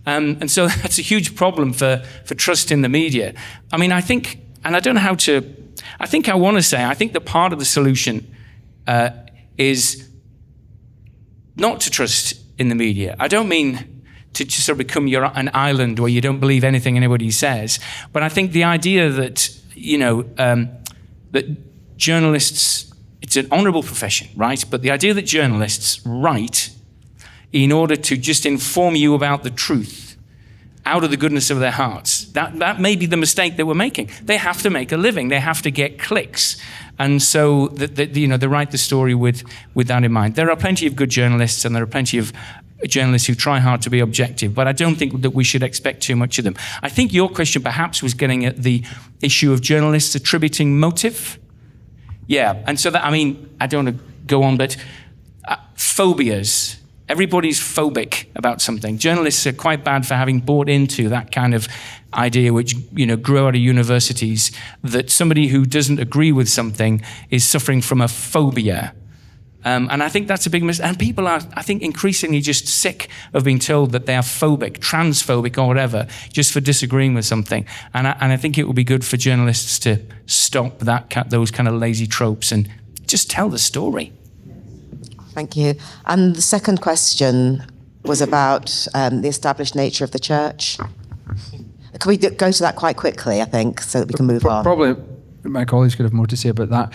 And so that's a huge problem for trust in the media. I mean, I think, and I don't know how to, I think that part of the solution is not to trust in the media. I don't mean to just sort of become an island where you don't believe anything anybody says. But I think the idea that, that journalists, it's an honourable profession, right? But the idea that journalists write in order to just inform you about the truth out of the goodness of their hearts, that may be the mistake that we're making. They have to make a living. They have to get clicks. And so, they write the story with that in mind. There are plenty of good journalists and there are plenty of journalists who try hard to be objective, but I don't think that we should expect too much of them. I think your question perhaps was getting at the issue of journalists attributing motive. Yeah, and so that, I mean, I don't want to go on, but phobias. Everybody's phobic about something. Journalists are quite bad for having bought into that kind of idea which, grew out of universities, that somebody who doesn't agree with something is suffering from a phobia. And I think that's a big mistake. And people are, I think, increasingly just sick of being told that they are phobic, transphobic, or whatever, just for disagreeing with something. And I think it would be good for journalists to stop those kind of lazy tropes and just tell the story. Thank you. And the second question was about the established nature of the church. Can we go to that quite quickly, I think, so that we can move on? Probably my colleagues could have more to say about that.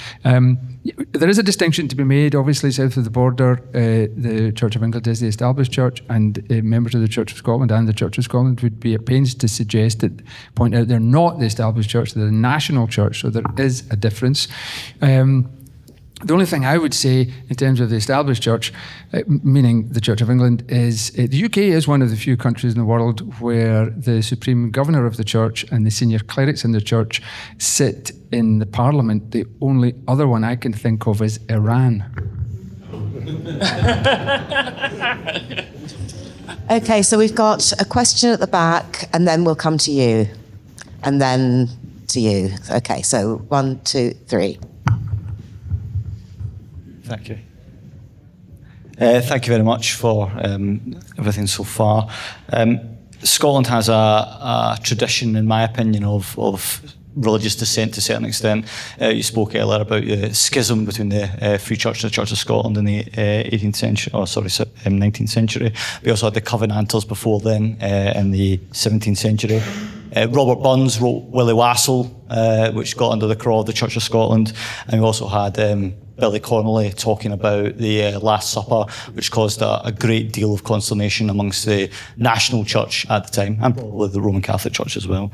There is a distinction to be made. Obviously, south of the border, the Church of England is the established church, and members of the Church of Scotland and the Church of Scotland would be at pains to point out they're not the established church, they're the national church, so there is a difference. The only thing I would say in terms of the established church, meaning the Church of England, is the UK is one of the few countries in the world where the supreme governor of the church and the senior clerics in the church sit in the parliament. The only other one I can think of is Iran. Okay, so we've got a question at the back, and then we'll come to you, and then to you. Okay, so 1, 2, 3. Thank you. Thank you very much for everything so far. Scotland has a tradition, in my opinion, of religious dissent to a certain extent. You spoke earlier about the schism between the Free Church and the Church of Scotland in the 19th century. We also had the Covenanters before then in the 17th century. Robert Burns wrote Willie Wassell, which got under the craw of the Church of Scotland. And we also had Billy Connolly talking about the Last Supper, which caused a great deal of consternation amongst the national church at the time, and probably the Roman Catholic Church as well.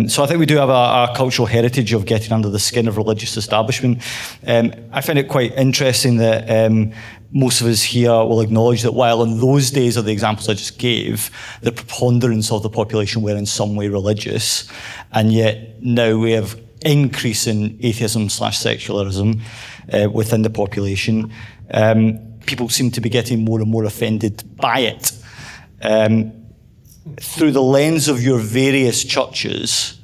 So I think we do have a cultural heritage of getting under the skin of religious establishment. I find it quite interesting that most of us here will acknowledge that while in those days of the examples I just gave, the preponderance of the population were in some way religious, and yet now we have increase in atheism/secularism within the population. People seem to be getting more and more offended by it. Through the lens of your various churches,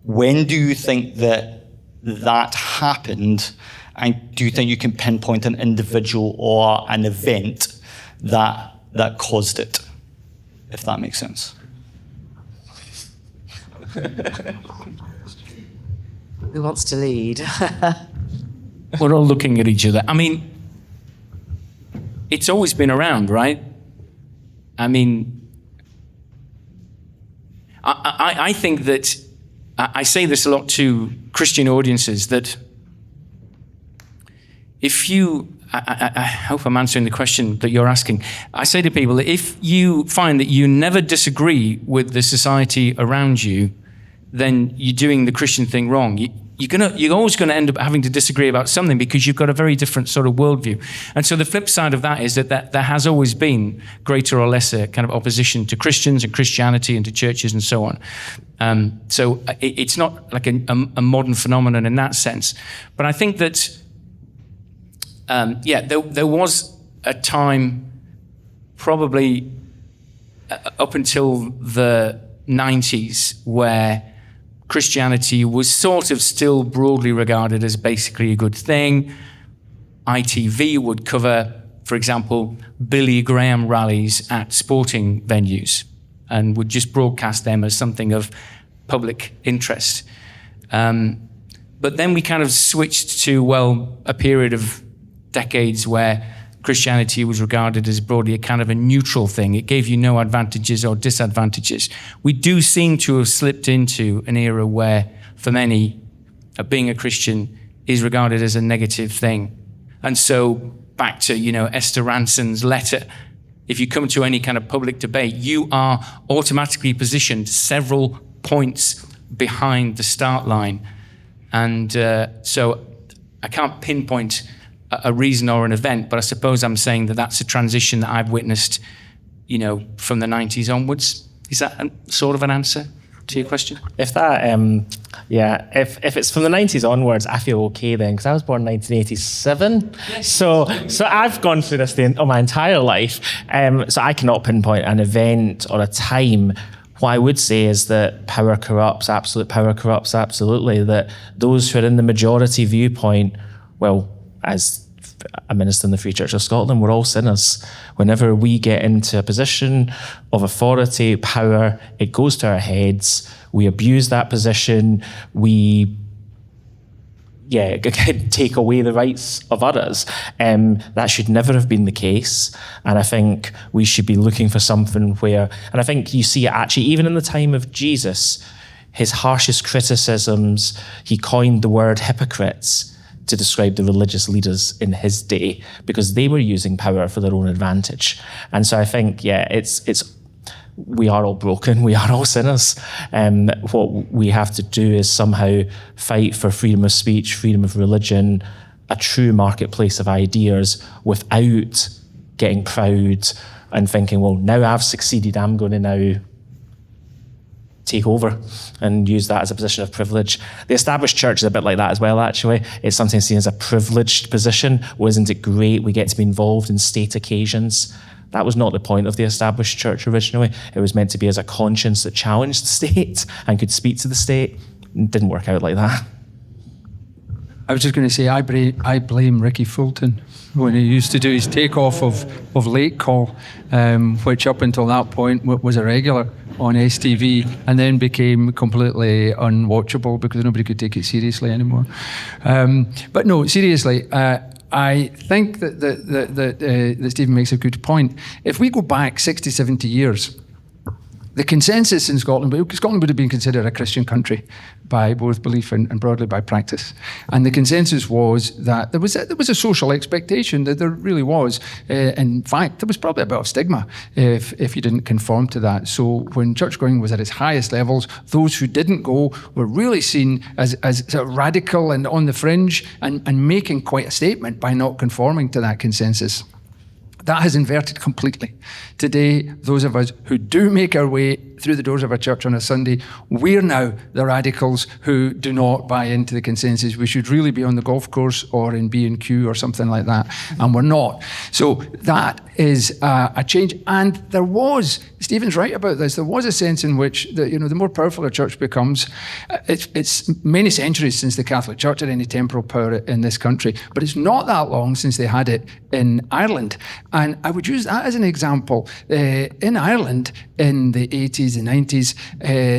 when do you think that happened? And do you think you can pinpoint an individual or an event that caused it, if that makes sense? Who wants to lead? We're all looking at each other. I mean, it's always been around, right? I mean, I think that, I say this a lot to Christian audiences, that if you, I hope I'm answering the question that you're asking. I say to people that if you find that you never disagree with the society around you, then you're doing the Christian thing wrong. You're always going to end up having to disagree about something because you've got a very different sort of worldview. And so the flip side of that is that there has always been greater or lesser kind of opposition to Christians and Christianity and to churches and so on. So it's not like a modern phenomenon in that sense. But I think that, there was a time probably up until the 90s where Christianity was sort of still broadly regarded as basically a good thing. ITV would cover, for example, Billy Graham rallies at sporting venues and would just broadcast them as something of public interest. But then we kind of switched to, a period of decades where Christianity was regarded as broadly a kind of a neutral thing. It gave you no advantages or disadvantages. We do seem to have slipped into an era where, for many, being a Christian is regarded as a negative thing. And so, back to, Esther Ranson's letter, if you come to any kind of public debate, you are automatically positioned several points behind the start line. And so I can't pinpoint a reason or an event, but I suppose I'm saying that that's a transition that I've witnessed, from the 90s onwards. Is that sort of an answer to your question? If that, if it's from the 90s onwards, I feel okay then, because I was born in 1987. Yes. So I've gone through this my entire life. So I cannot pinpoint an event or a time. What I would say is that power corrupts, absolute power corrupts, absolutely. That those who are in the majority viewpoint, as a minister in the Free Church of Scotland, we're all sinners. Whenever we get into a position of authority, power, it goes to our heads. We abuse that position. We take away the rights of others. That should never have been the case. And I think we should be looking for something where, and I think you see it actually, even in the time of Jesus, his harshest criticisms, he coined the word hypocrites to describe the religious leaders in his day, because they were using power for their own advantage. And so I think, it's we are all broken, we are all sinners. What we have to do is somehow fight for freedom of speech, freedom of religion, a true marketplace of ideas, without getting proud and thinking, well, now I've succeeded, I'm going to now take over and use that as a position of privilege. The established church is a bit like that as well, actually. It's sometimes seen as a privileged position. Well, isn't it great we get to be involved in state occasions? That was not the point of the established church originally. It was meant to be as a conscience that challenged the state and could speak to the state. It didn't work out like that. I was just going to say, I blame Ricky Fulton when he used to do his takeoff of Late Call, which up until that point was a regular on STV, and then became completely unwatchable because nobody could take it seriously anymore. But no, seriously, I think that Stephen makes a good point. If we go back 60, 70 years, the consensus in Scotland would have been considered a Christian country by both belief and broadly by practice. And the consensus was that there was a social expectation, that there really was. In fact, there was probably a bit of stigma if you didn't conform to that. So when church going was at its highest levels, those who didn't go were really seen as sort of radical and on the fringe and making quite a statement by not conforming to that consensus. That has inverted completely. Today, those of us who do make our way through the doors of a church on a Sunday, we're now the radicals who do not buy into the consensus. We should really be on the golf course or in B&Q or something like that, and we're not. So that is a change. And there was, Stephen's right about this, there was a sense in which the more powerful a church becomes, it's many centuries since the Catholic Church had any temporal power in this country, but it's not that long since they had it in Ireland. And I would use that as an example. In Ireland, in the 80s and 90s,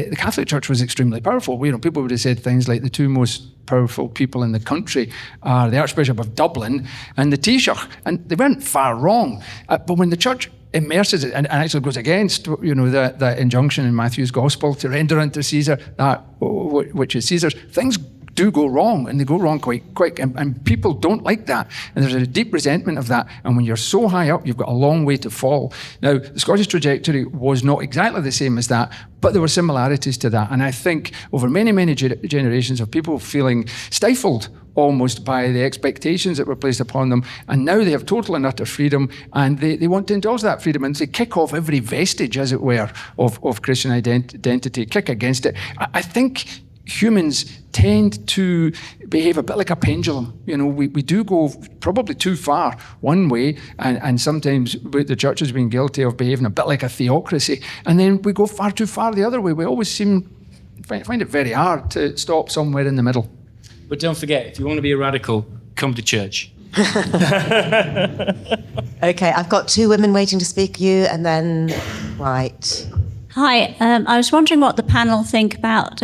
the Catholic Church was extremely powerful. People would have said things like the two most powerful people in the country are the Archbishop of Dublin and the Taoiseach, and they weren't far wrong. But when the church immerses it and actually goes against, that injunction in Matthew's Gospel to render unto Caesar that which is Caesar's, things do go wrong, and they go wrong quite quick, and people don't like that, and there's a deep resentment of that, and when you're so high up, you've got a long way to fall. Now, the Scottish trajectory was not exactly the same as that, but there were similarities to that, and I think over many, many generations of people feeling stifled almost by the expectations that were placed upon them, and now they have total and utter freedom, and they want to indulge that freedom, and they kick off every vestige, as it were, of Christian identity, kick against it. I think humans tend to behave a bit like a pendulum. We do go probably too far one way, and sometimes the church has been guilty of behaving a bit like a theocracy, and then we go far too far the other way. We always find it very hard to stop somewhere in the middle. But don't forget, if you want to be a radical, come to church. Okay, I've got two women waiting to speak to you, and then, right. Hi, I was wondering what the panel think about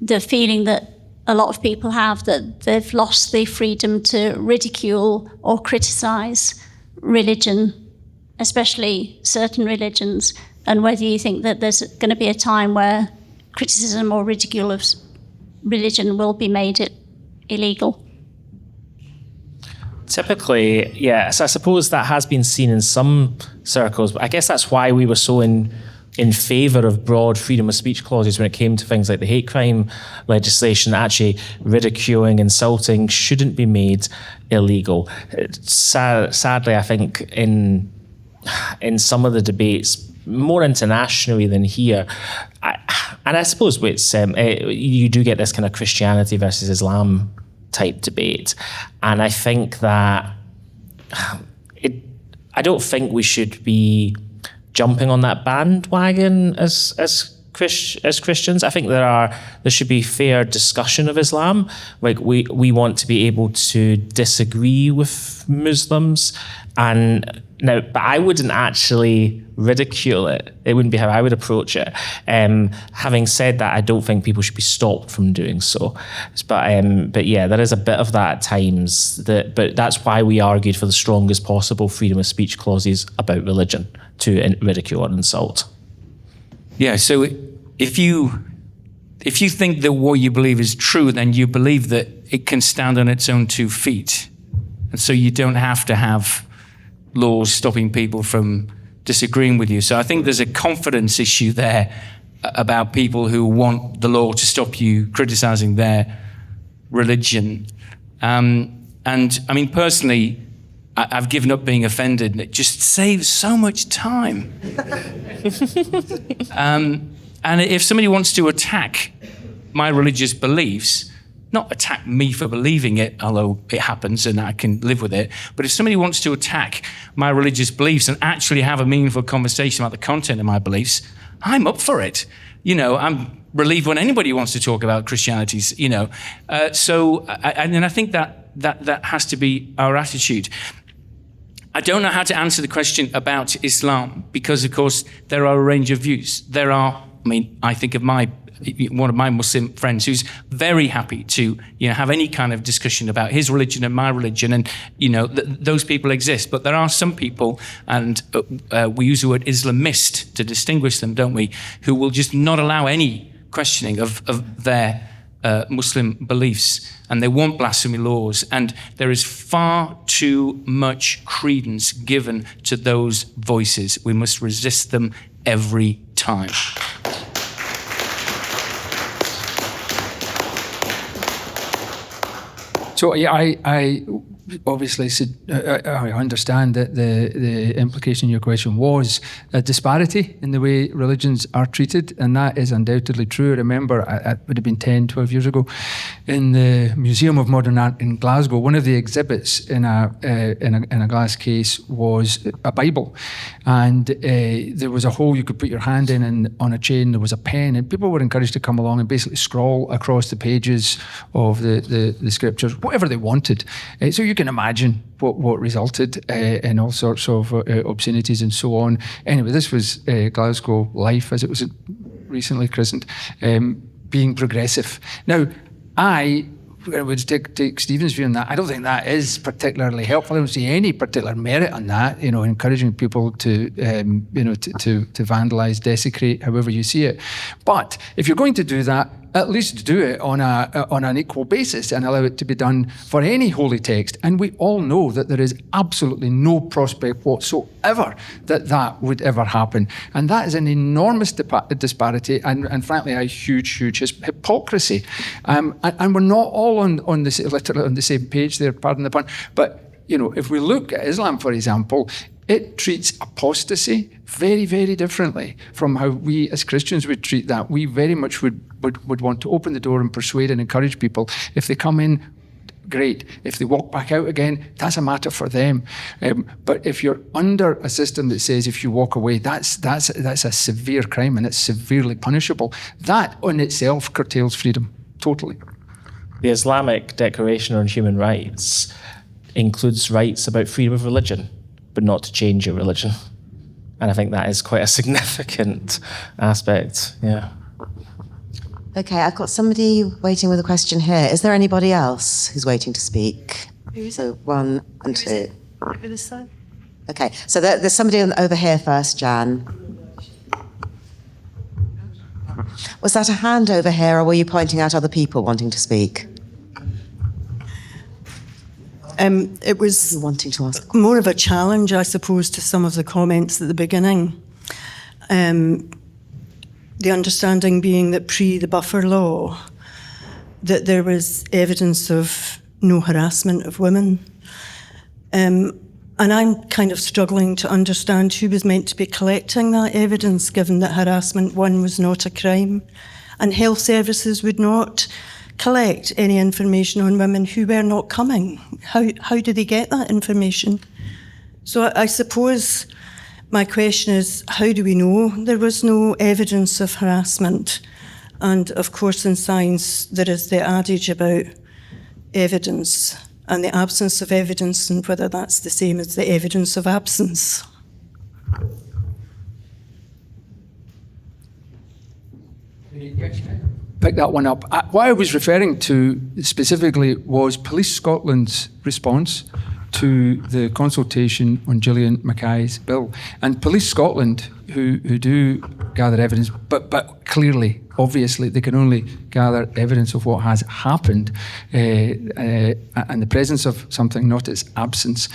the feeling that a lot of people have that they've lost the freedom to ridicule or criticise religion, especially certain religions, and whether you think that there's going to be a time where criticism or ridicule of religion will be made illegal. Typically, yes, I suppose that has been seen in some circles, but I guess that's why we were so in favour of broad freedom of speech clauses when it came to things like the hate crime legislation. Actually, ridiculing, insulting shouldn't be made illegal. Sadly, I think in some of the debates, more internationally than here, and I suppose it's you do get this kind of Christianity versus Islam type debate, and I think that I don't think we should be jumping on that bandwagon as Christians. I think there should be fair discussion of Islam. Like we want to be able to disagree with Muslims, but I wouldn't actually ridicule it. It wouldn't be how I would approach it. Having said that, I don't think people should be stopped from doing so. But yeah, there is a bit of that at times. But that's why we argued for the strongest possible freedom of speech clauses about religion to ridicule and insult. Yeah. So if you think that what you believe is true, then you believe that it can stand on its own 2 feet, and so you don't have to have laws stopping people from disagreeing with you. So I think there's a confidence issue there about people who want the law to stop you criticizing their religion. And I mean, personally, I've given up being offended, and it just saves so much time. And if somebody wants to attack my religious beliefs, not attack me for believing it, although it happens and I can live with it, but if somebody wants to attack my religious beliefs and actually have a meaningful conversation about the content of my beliefs, I'm up for it. I'm relieved when anybody wants to talk about Christianities, and I think that has to be our attitude. I don't know how to answer the question about Islam because, of course, there are a range of views. I think of one of my Muslim friends who's very happy to, have any kind of discussion about his religion and my religion, and those people exist. But there are some people, and we use the word Islamist to distinguish them, don't we? Who will just not allow any questioning of their Muslim beliefs, and they want blasphemy laws, and there is far too much credence given to those voices. We must resist them every time. So yeah, I obviously I understand that the implication in your question was a disparity in the way religions are treated, and that is undoubtedly true. I remember, it would have been 10, 12 years ago, in the Museum of Modern Art in Glasgow, one of the exhibits in a glass case was a Bible, and there was a hole you could put your hand in, and on a chain there was a pen, and people were encouraged to come along and basically scroll across the pages of the scriptures, whatever they wanted. So you can imagine what resulted in all sorts of obscenities and so on. Anyway, this was Glasgow Life, as it was recently christened, being progressive. Now, I would take Stephen's view on that. I don't think that is particularly helpful. I don't see any particular merit on that, encouraging people to vandalise, desecrate, however you see it. But if you're going to do that, at least do it on an equal basis and allow it to be done for any holy text. And we all know that there is absolutely no prospect whatsoever that would ever happen. And that is an enormous disparity and frankly, a huge hypocrisy. And we're not all literally on the same page there, pardon the pun. But, if we look at Islam, for example, it treats apostasy very, very differently from how we as Christians would treat that. We very much would want to open the door and persuade and encourage people. If they come in, great. If they walk back out again, that's a matter for them. But if you're under a system that says if you walk away, that's a severe crime and it's severely punishable, that on itself curtails freedom, totally. The Islamic Declaration on Human Rights includes rights about freedom of religion, but not to change your religion. And I think that is quite a significant aspect, yeah. Okay, I've got somebody waiting with a question here. Is there anybody else who's waiting to speak? So 1 and 2. This side. Okay, so there's somebody over here first, Jan. Was that a hand over here, or were you pointing out other people wanting to speak? It was wanting to ask more of a challenge, I suppose, to some of the comments at the beginning. The understanding being that pre the buffer law, that there was evidence of no harassment of women. And I'm kind of struggling to understand who was meant to be collecting that evidence, given that harassment, one, was not a crime, and health services would not collect any information on women who were not coming. How do they get that information? So I suppose My question is, how do we know there was no evidence of harassment? And of course, in science, there is the adage about evidence and the absence of evidence, and whether that's the same as the evidence of absence. Pick that one up. What I was referring to specifically was Police Scotland's response to the consultation on Gillian Mackay's bill. And Police Scotland, who do gather evidence, but clearly, obviously, they can only gather evidence of what has happened and the presence of something, not its absence.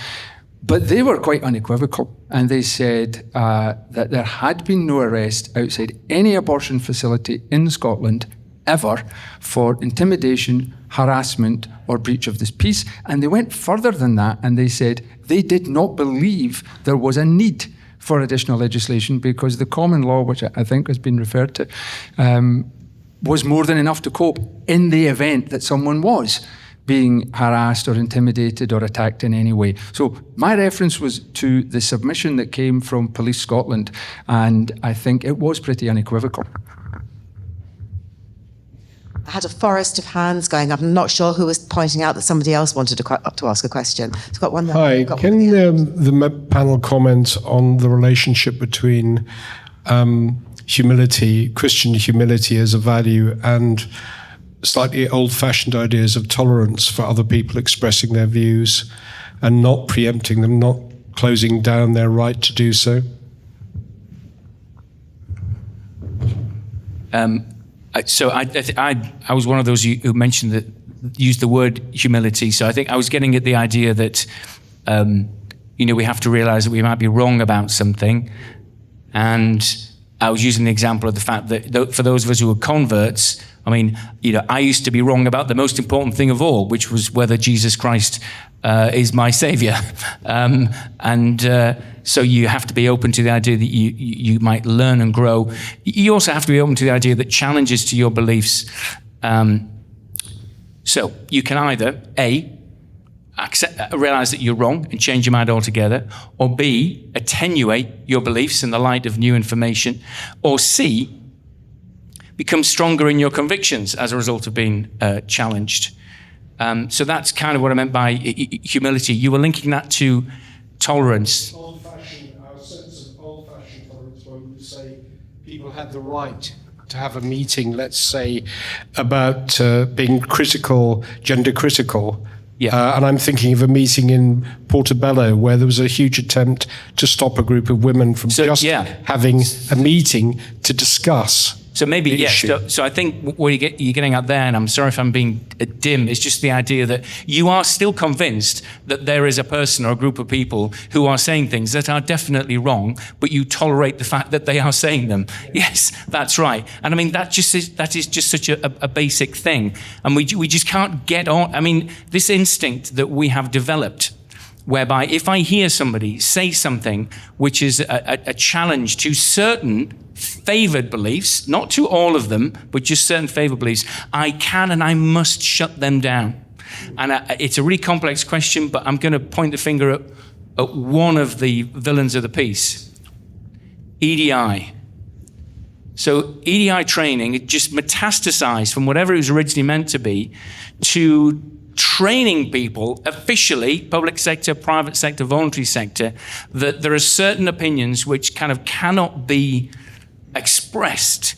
But they were quite unequivocal, and they said that there had been no arrest outside any abortion facility in Scotland ever for intimidation, harassment, or breach of this peace. And they went further than that, and they said they did not believe there was a need for additional legislation because the common law, which I think has been referred to, was more than enough to cope in the event that someone was being harassed or intimidated or attacked in any way. So my reference was to the submission that came from Police Scotland, and I think it was pretty unequivocal. I had a forest of hands going up. I'm not sure who was pointing out that somebody else wanted to ask a question. I've got one there. Hi, can the panel comment on the relationship between humility, Christian humility as a value, and slightly old-fashioned ideas of tolerance for other people expressing their views and not preempting them, not closing down their right to do so? So I was one of those who mentioned that, used the word humility. So I think I was getting at the idea that, we have to realize that we might be wrong about something. And I was using the example of the fact that for those of us who are converts, I used to be wrong about the most important thing of all, which was whether Jesus Christ is my savior. So you have to be open to the idea that you might learn and grow. You also have to be open to the idea that challenges to your beliefs. So you can either, A, realize that you're wrong and change your mind altogether, or B, attenuate your beliefs in the light of new information, or C, become stronger in your convictions as a result of being challenged. So that's kind of what I meant by humility. You were linking that to tolerance. Our sense of old-fashioned tolerance, where we would say people had the right to have a meeting, let's say, about being critical, gender critical. Yeah. And I'm thinking of a meeting in Portobello where there was a huge attempt to stop a group of women from having a meeting to discuss. So maybe, yes. So I think what you're getting at there, and I'm sorry if I'm being dim, is just the idea that you are still convinced that there is a person or a group of people who are saying things that are definitely wrong, but you tolerate the fact that they are saying them. Yes, that's right. And that is just such a basic thing. And we just can't get on. This instinct that we have developed, whereby if I hear somebody say something which is a challenge to certain favoured beliefs, not to all of them, but just certain favoured beliefs, I can and I must shut them down. And it's a really complex question, but I'm going to point the finger at one of the villains of the piece, EDI. So EDI training, it just metastasized from whatever it was originally meant to be to training people officially, public sector, private sector, voluntary sector, that there are certain opinions which kind of cannot be expressed.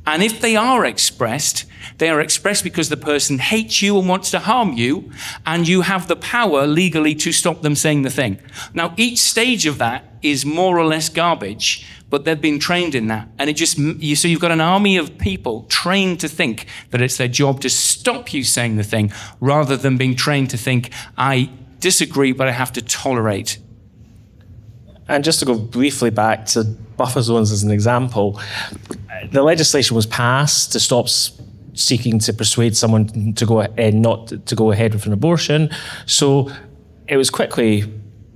And if they are expressed because the person hates you and wants to harm you, and you have the power legally to stop them saying the thing. Now, each stage of that is more or less garbage, but they've been trained in that. And so you've got an army of people trained to think that it's their job to stop you saying the thing, rather than being trained to think, I disagree, but I have to tolerate. And just to go briefly back to buffer zones as an example, the legislation was passed to stop seeking to persuade someone to go not to go ahead with an abortion. So it was quickly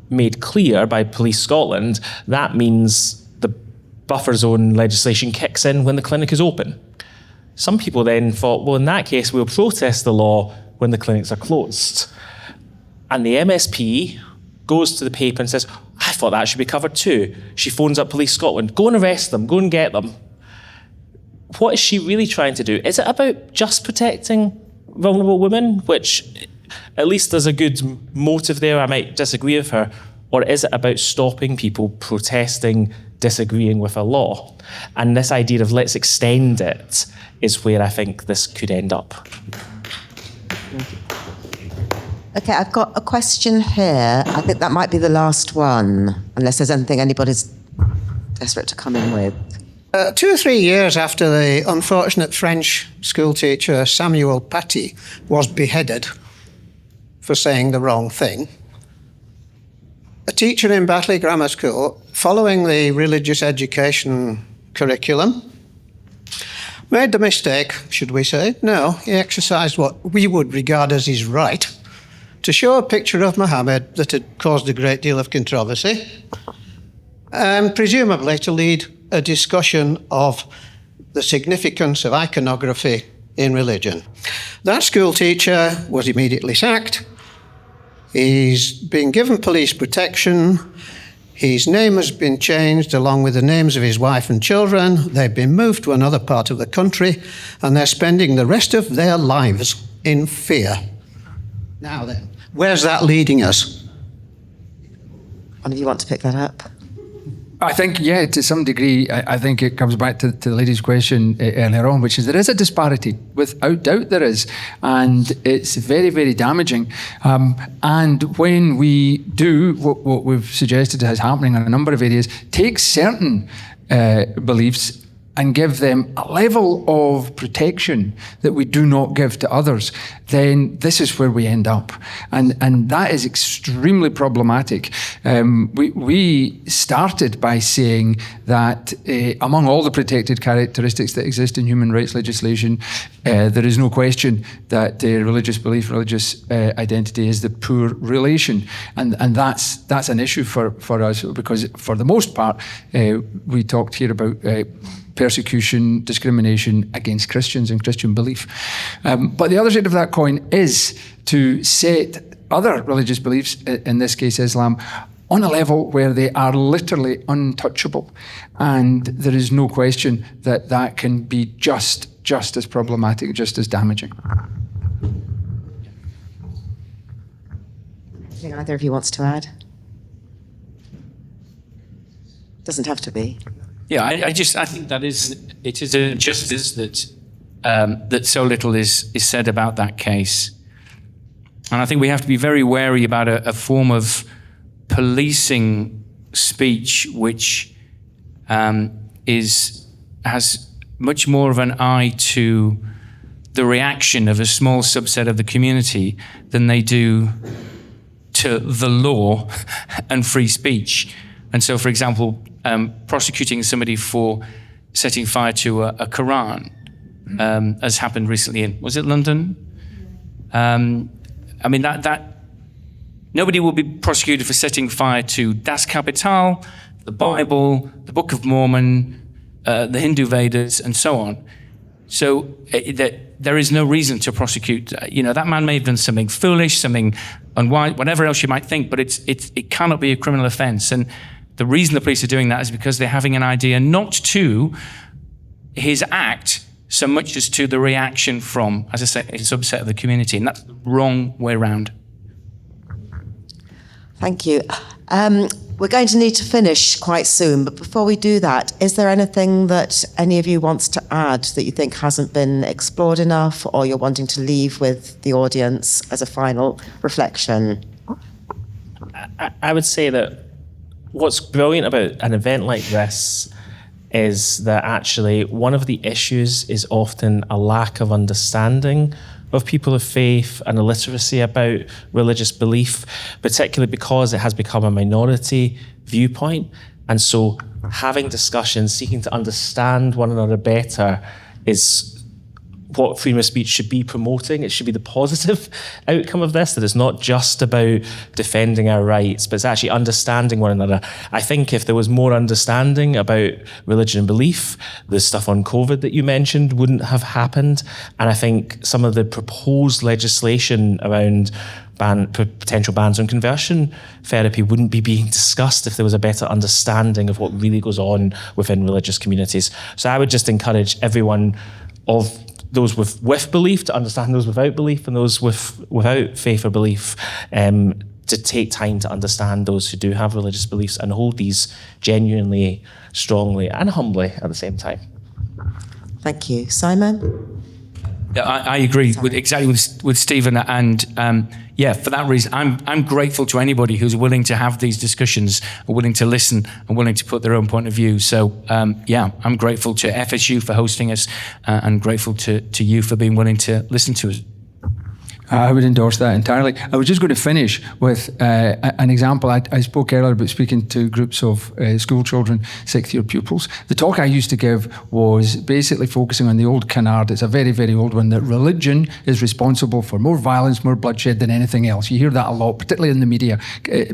made clear by Police Scotland that means the buffer zone legislation kicks in when the clinic is open. Some people then thought, well, in that case, we'll protest the law when the clinics are closed. And the MSP goes to the paper and says, I thought that should be covered too. She phones up Police Scotland, go and arrest them, go and get them. What is she really trying to do? Is it about just protecting vulnerable women, which at least there's a good motive there, I might disagree with her, or is it about stopping people protesting, disagreeing with a law? And this idea of let's extend it is where I think this could end up. Okay, I've got a question here. I think that might be the last one, unless there's anything anybody's desperate to come in with. 2 or 3 years after the unfortunate French schoolteacher Samuel Paty was beheaded for saying the wrong thing, a teacher in Batley Grammar School, following the religious education curriculum, made the mistake, should we say? No, he exercised what we would regard as his right to show a picture of Muhammad that had caused a great deal of controversy, and presumably to lead a discussion of the significance of iconography in religion. That school teacher was immediately sacked. He's been given police protection. His name has been changed along with the names of his wife and children. They've been moved to another part of the country, and they're spending the rest of their lives in fear. Now then, where's that leading us? One of you want to pick that up? I think, yeah, to some degree, I think it comes back to the lady's question earlier on, which is there is a disparity. Without doubt there is. And it's very, very damaging. And when we do what we've suggested is happening in a number of areas, take certain beliefs and give them a level of protection that we do not give to others, then this is where we end up. And that is extremely problematic. We started by saying that among all the protected characteristics that exist in human rights legislation, there is no question that religious belief, religious identity is the poor relation. And that's an issue for us, because for the most part, we talked here about persecution, discrimination against Christians and Christian belief. But the other side of that coin is to set other religious beliefs, in this case Islam, on a level where they are literally untouchable. And there is no question that that can be just as problematic, just as damaging. Anything either of you wants to add? Doesn't have to be. Yeah, I think it is a justice that so little is said about that case. And I think we have to be very wary about a form of policing speech which has much more of an eye to the reaction of a small subset of the community than they do to the law and free speech. And so, for example, prosecuting somebody for setting fire to a Quran, as happened recently in, was it London? I mean, that nobody will be prosecuted for setting fire to Das Kapital, the Bible, the Book of Mormon, the Hindu Vedas, and so on. So there is no reason to prosecute. That man may have done something foolish, something unwise, whatever else you might think, but it cannot be a criminal offence. And the reason the police are doing that is because they're having an idea not to his act so much as to the reaction from, as I say, a subset of the community. And that's the wrong way around. Thank you. We're going to need to finish quite soon, but before we do that, is there anything that any of you wants to add that you think hasn't been explored enough, or you're wanting to leave with the audience as a final reflection? I would say that what's brilliant about an event like this is that actually one of the issues is often a lack of understanding of people of faith and illiteracy about religious belief, particularly because it has become a minority viewpoint. And so having discussions, seeking to understand one another better is what freedom of speech should be promoting. It should be the positive outcome of this, that it's not just about defending our rights, but it's actually understanding one another. I think if there was more understanding about religion and belief, the stuff on COVID that you mentioned wouldn't have happened. And I think some of the proposed legislation around potential bans on conversion therapy wouldn't be being discussed if there was a better understanding of what really goes on within religious communities. So I would just encourage everyone, of those with belief to understand those without belief, and those without faith or belief to take time to understand those who do have religious beliefs and hold these genuinely, strongly and humbly at the same time. Thank you. Simon? I agree exactly with Stephen, and for that reason, I'm grateful to anybody who's willing to have these discussions, or willing to listen, and willing to put their own point of view. So I'm grateful to FSU for hosting us, and grateful to you for being willing to listen to us. I would endorse that entirely. I was just going to finish with an example. I spoke earlier about speaking to groups of school children, sixth-year pupils. The talk I used to give was basically focusing on the old canard. It's a very, very old one, that religion is responsible for more violence, more bloodshed than anything else. You hear that a lot, particularly in the media,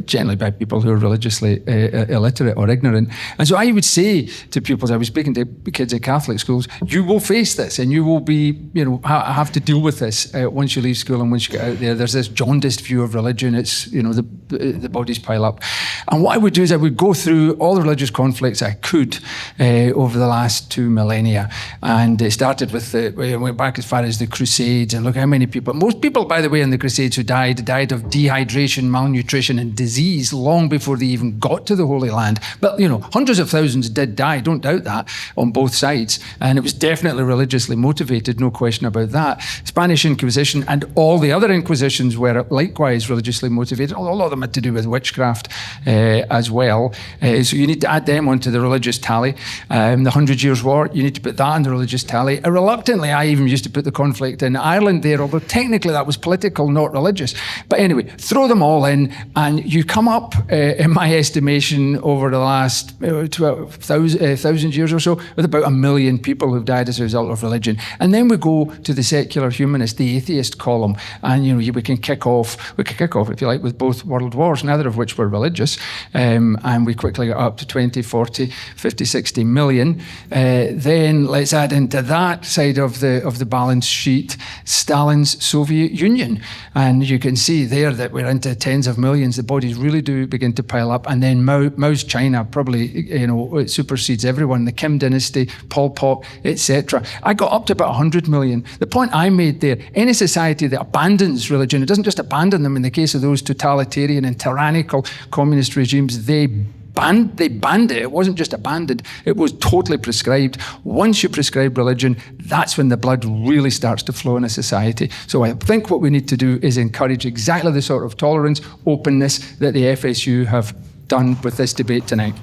generally by people who are religiously illiterate or ignorant. And so I would say to pupils, I was speaking to kids at Catholic schools, you will face this, and you will be, have to deal with this once you leave school. And once you get out there, there's this jaundiced view of religion. It's, the bodies pile up. And what I would do is I would go through all the religious conflicts I could over the last 2 millennia. And it started with, went back as far as the Crusades, and look how many people, most people, by the way, in the Crusades who died of dehydration, malnutrition, and disease long before they even got to the Holy Land. But, hundreds of thousands did die, don't doubt that, on both sides. And it was definitely religiously motivated, no question about that. Spanish Inquisition and all the other Inquisitions were likewise religiously motivated. A lot of them had to do with witchcraft as well. So you need to add them onto the religious tally. The 100 Years' War, you need to put that on the religious tally. Reluctantly, I even used to put the conflict in Ireland there, although technically that was political, not religious. But anyway, throw them all in, and you come up, in my estimation, over the last 1,000 years or so, with about 1 million people who've died as a result of religion. And then we go to the secular humanist, the atheist column, and we can kick off, if you like, with both world wars, neither of which were religious, and we quickly got up to 20, 40, 50, 60 million. Then let's add into that side of the balance sheet Stalin's Soviet Union, and you can see there that we're into tens of millions. The bodies really do begin to pile up. And then Mao's China probably it supersedes everyone. The Kim dynasty, Pol Pot, etc. I got up to about 100 million. The point I made there: any society that abandons religion, it doesn't just abandon them. In the case of those totalitarian and tyrannical communist regimes, they banned it. It wasn't just abandoned, it was totally prescribed. Once you prescribe religion, that's when the blood really starts to flow in a society. So I think what we need to do is encourage exactly the sort of tolerance, openness that the FSU have done with this debate tonight.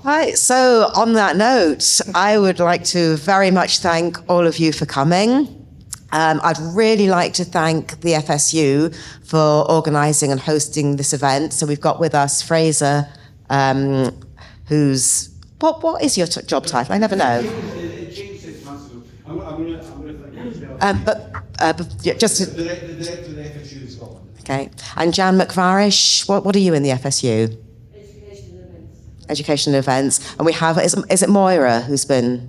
Right, so on that note, I would like to very much thank all of you for coming. I'd really like to thank the FSU for organising and hosting this event. So we've got with us Fraser, who's... What is your job title? I never know. Just... The director of the FSU in Scotland. Okay. And Jan McVarish, what are you in the FSU? Education events. And we have, is it Moira who's been...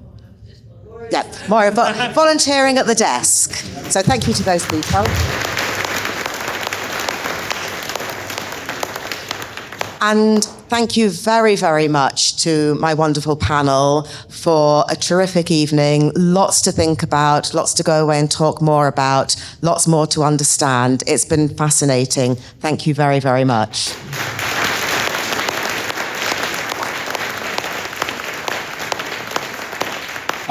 Yeah, Moira, volunteering at the desk. So thank you to those people. And thank you very, very much to my wonderful panel for a terrific evening. Lots to think about, lots to go away and talk more about, lots more to understand. It's been fascinating. Thank you very, very much.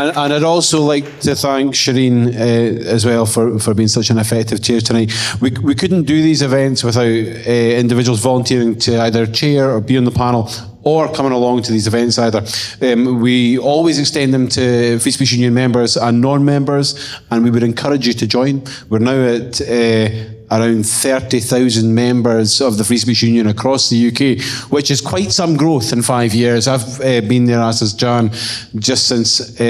And I'd also like to thank Shireen as well for being such an effective chair tonight. We couldn't do these events without individuals volunteering to either chair or be on the panel or coming along to these events either. We always extend them to Free Speech Union members and non-members, and we would encourage you to join. We're now at around 30,000 members of the Free Speech Union across the UK, which is quite some growth in 5 years. I've been there, as has Jan, just since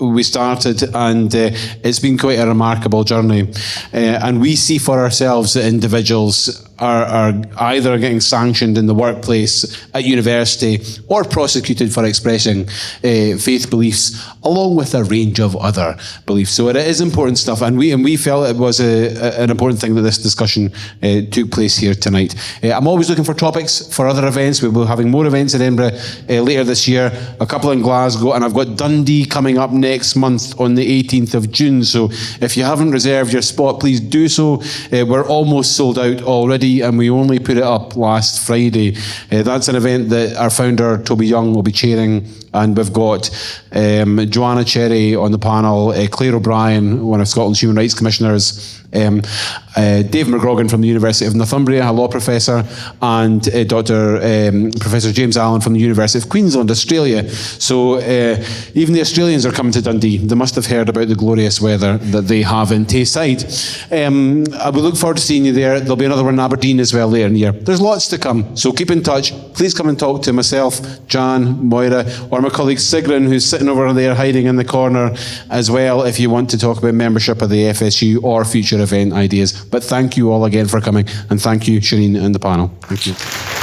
we started, and it's been quite a remarkable journey. And we see for ourselves that individuals are either getting sanctioned in the workplace, at university, or prosecuted for expressing faith beliefs, along with a range of other beliefs. So it is important stuff, and we felt it was an important thing that this discussion took place here tonight. I'm always looking for topics for other events. We will be having more events in Edinburgh later this year, a couple in Glasgow, and I've got Dundee coming up next month on the 18th of June. So if you haven't reserved your spot, please do so. We're almost sold out already, and we only put it up last Friday. That's an event that our founder, Toby Young, will be chairing, and we've got Joanna Cherry on the panel, Claire O'Brien, one of Scotland's Human Rights Commissioners, Dave McGrogan from the University of Northumbria, a law professor, and Professor James Allen from the University of Queensland, Australia. So even the Australians are coming to Dundee. They must have heard about the glorious weather that they have in Tayside. I will look forward to seeing you there. There'll be another one in Aberdeen as well later in the year. There's lots to come, so keep in touch. Please come and talk to myself, Jan, Moira, or my colleague Sigrun, who's sitting over there hiding in the corner as well, if you want to talk about membership of the FSU or future event ideas. But thank you all again for coming, and thank you, Shireen, and the panel. Thank you.